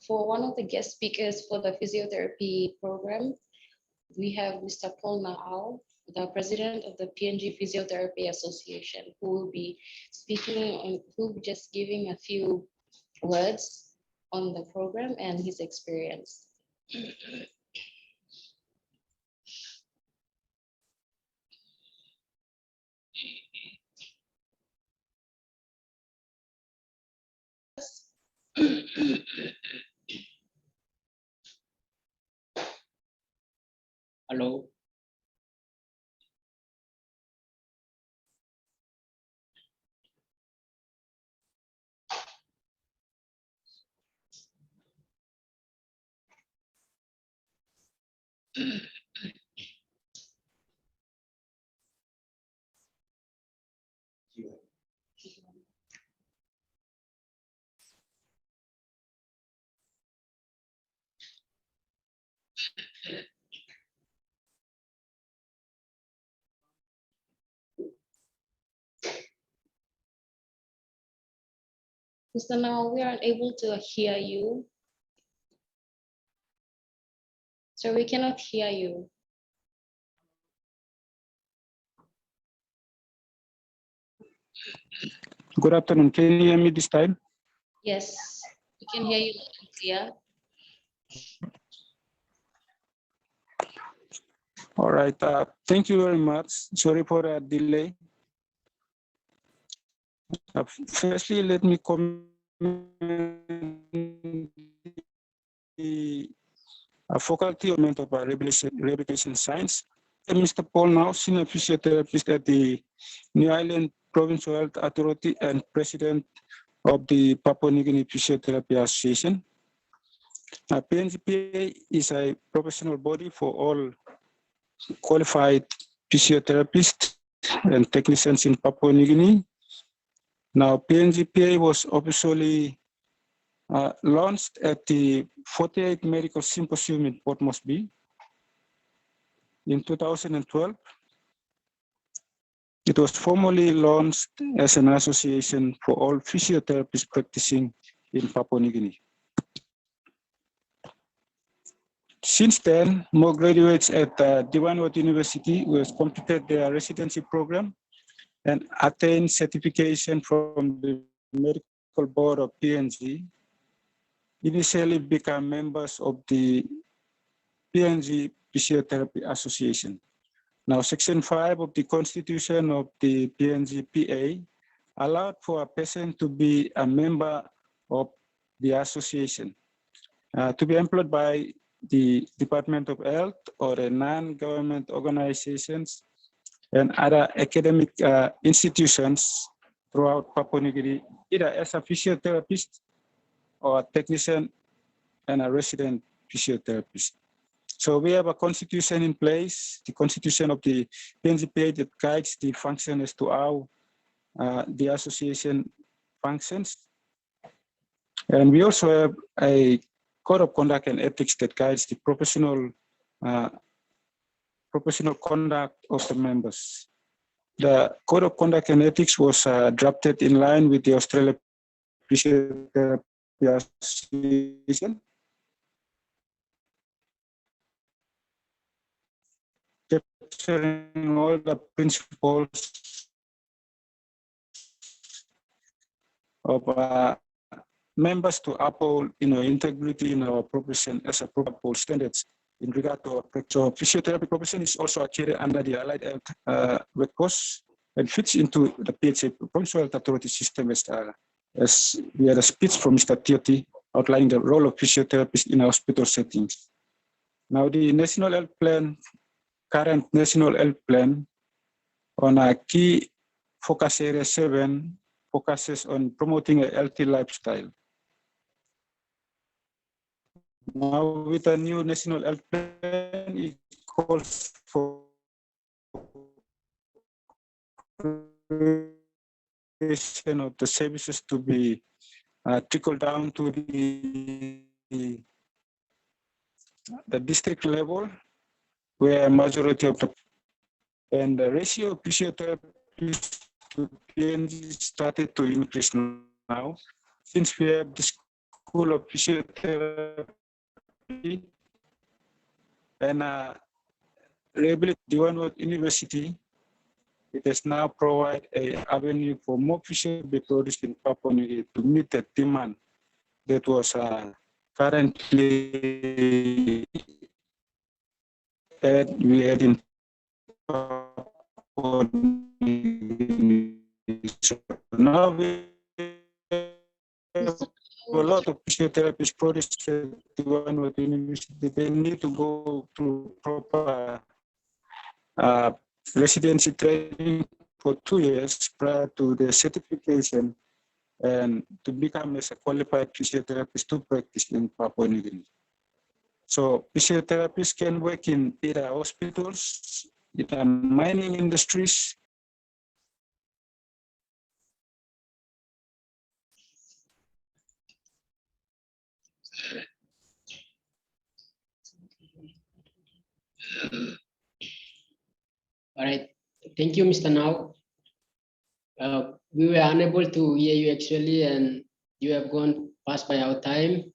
For one of the guest speakers for the physiotherapy program, we have Mr. Paul Naal, the president of the PNG Physiotherapy Association, who will be speaking and who will be just giving a few words on the program and his experience. Hello. Mr. Naal, we aren't able to hear you. So we cannot hear you. Good afternoon. Can you hear me this time? Yes, we can hear you loud and clear. All right. Thank you very much. Sorry for the delay. Firstly, let me comment the Faculty of Mental Rehabilitation Science. And Mr. Paul Naal, Senior Physiotherapist at the New Island Provincial Health Authority and President of the Papua New Guinea Physiotherapy Association. PNGPA is a professional body for all qualified physiotherapists and technicians in Papua New Guinea. Now, PNGPA was officially launched at the 48th Medical Symposium in Port Moresby in 2012. It was formally launched as an association for all physiotherapists practicing in Papua New Guinea. Since then, more graduates at Divine World University who have completed their residency program and attained certification from the medical board of PNG initially become members of the PNG Physiotherapy Association. Now, Section 5 of the Constitution of the PNG PA allowed for a person to be a member of the association, to be employed by the Department of Health or a non-government organizations and other academic institutions throughout Papua New Guinea, either as a physiotherapist or a technician and a resident physiotherapist. So we have a constitution in place, the constitution of the PNGPA that guides the function as to how the association functions. And we also have a code of conduct and ethics that guides the professional conduct of the members. The code of conduct and ethics was drafted in line with the Australia Physiotherapy Association, capturing all the principles of members to uphold, integrity in our profession as a proper standards in regard to our practice. So physiotherapy profession is also carried under the Allied Health Red Cross and fits into the PHA Provincial Health Authority system as we had a speech from Mr. Tioti outlining the role of physiotherapists in hospital settings. Now the National Health Plan, current National Health Plan on a key focus area 7 focuses on promoting a healthy lifestyle. Now, with a new National Health Plan, it calls for creation of the services to be trickled down to the district level, where a majority of the ratio of physiotherapists to PNG started to increase now, since we have the School of Physiotherapy and Divine World University. It has now provided an avenue for more physiotherapy produced in Papua New Guinea to meet the demand that was currently we had in Papua New Guinea. So now we have a lot of physiotherapists produced at Divine World University. They need to go through proper residency training for 2 years prior to the certification and to become as a qualified physiotherapist to practice in Papua New Guinea. So physiotherapists can work in either hospitals, either mining industries, All right. Thank you, Mr. Now. We were unable to hear you actually, and you have gone past by our time.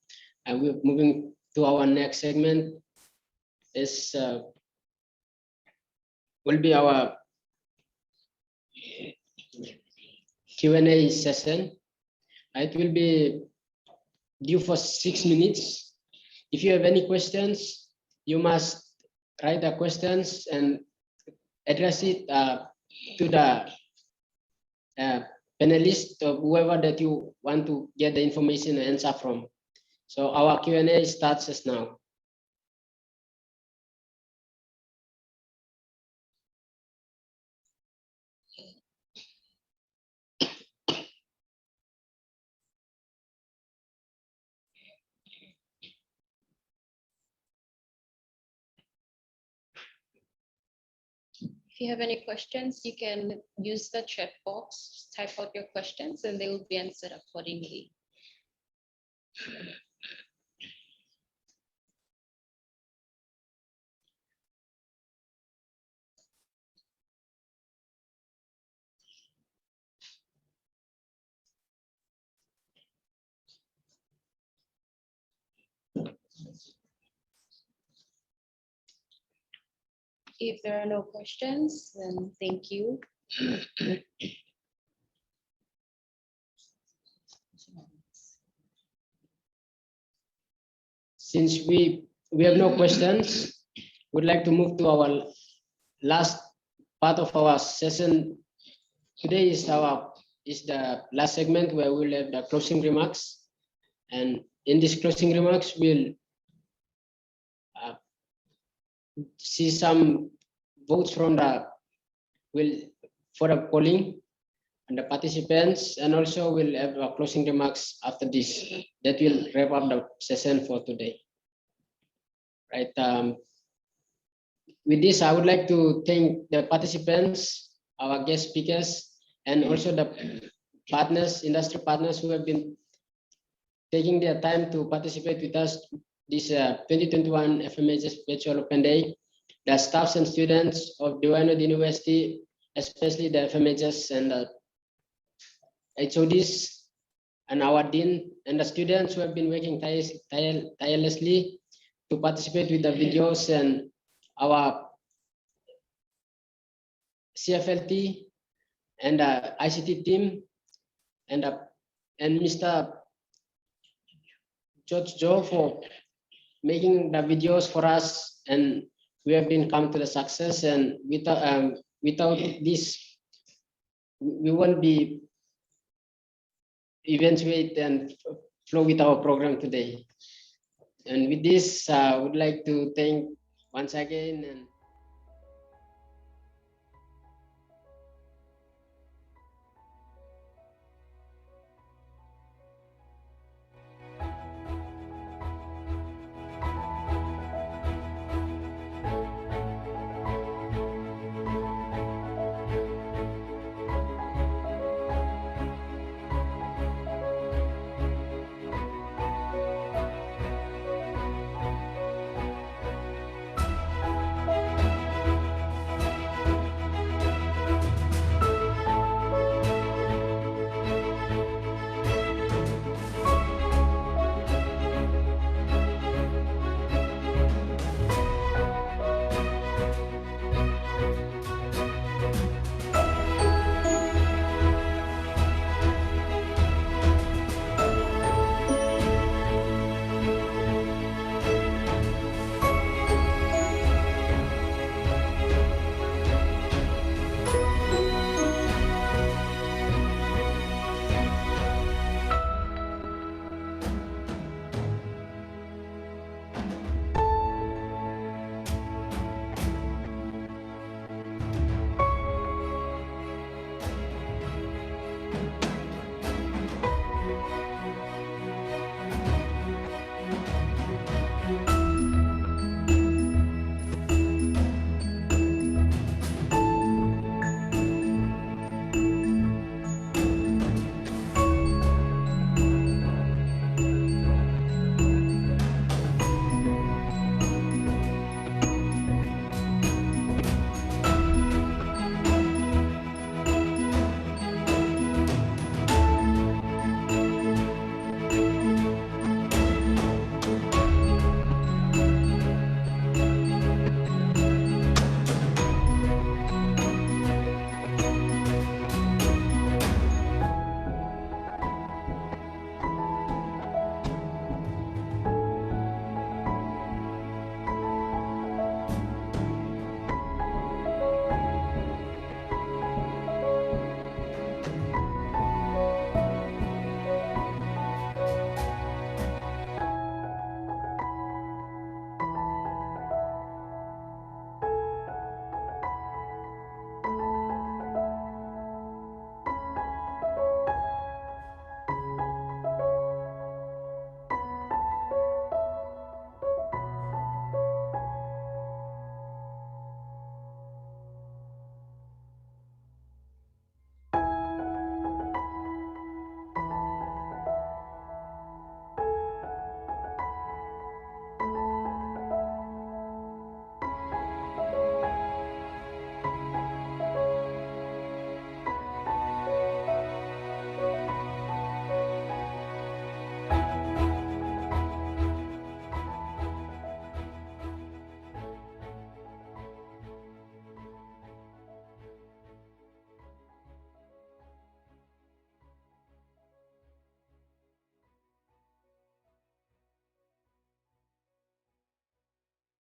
And we're moving to our next segment. This will be our Q&A session. It will be due for 6 minutes. If you have any questions, you must write the questions and address it to the panelist or whoever that you want to get the information and answer from. So our Q&A starts just now. If you have any questions, you can use the chat box, type out your questions, and they will be answered accordingly. If there are no questions, then thank you. Since we have no questions, we'd like to move to our last part of our session. Today is the last segment where we'll have the closing remarks. And in this closing remarks, we'll see some votes from for the polling and the participants, and also we'll have our closing remarks after this. That will wrap up the session for today. Right. With this, I would like to thank the participants, our guest speakers, and also the partners, industry partners who have been taking their time to participate with us this 2021 FMHS Virtual Open Day, the staffs and students of Divine Word University, especially the FMHS and the HODs, and our dean, and the students who have been working tirelessly to participate with the videos, and our CFLT and the ICT team, and Mr. George Joe for making the videos for us, and we have been come to the success, and without this we won't be eventuate and flow with our program today. And with this, I would like to thank once again and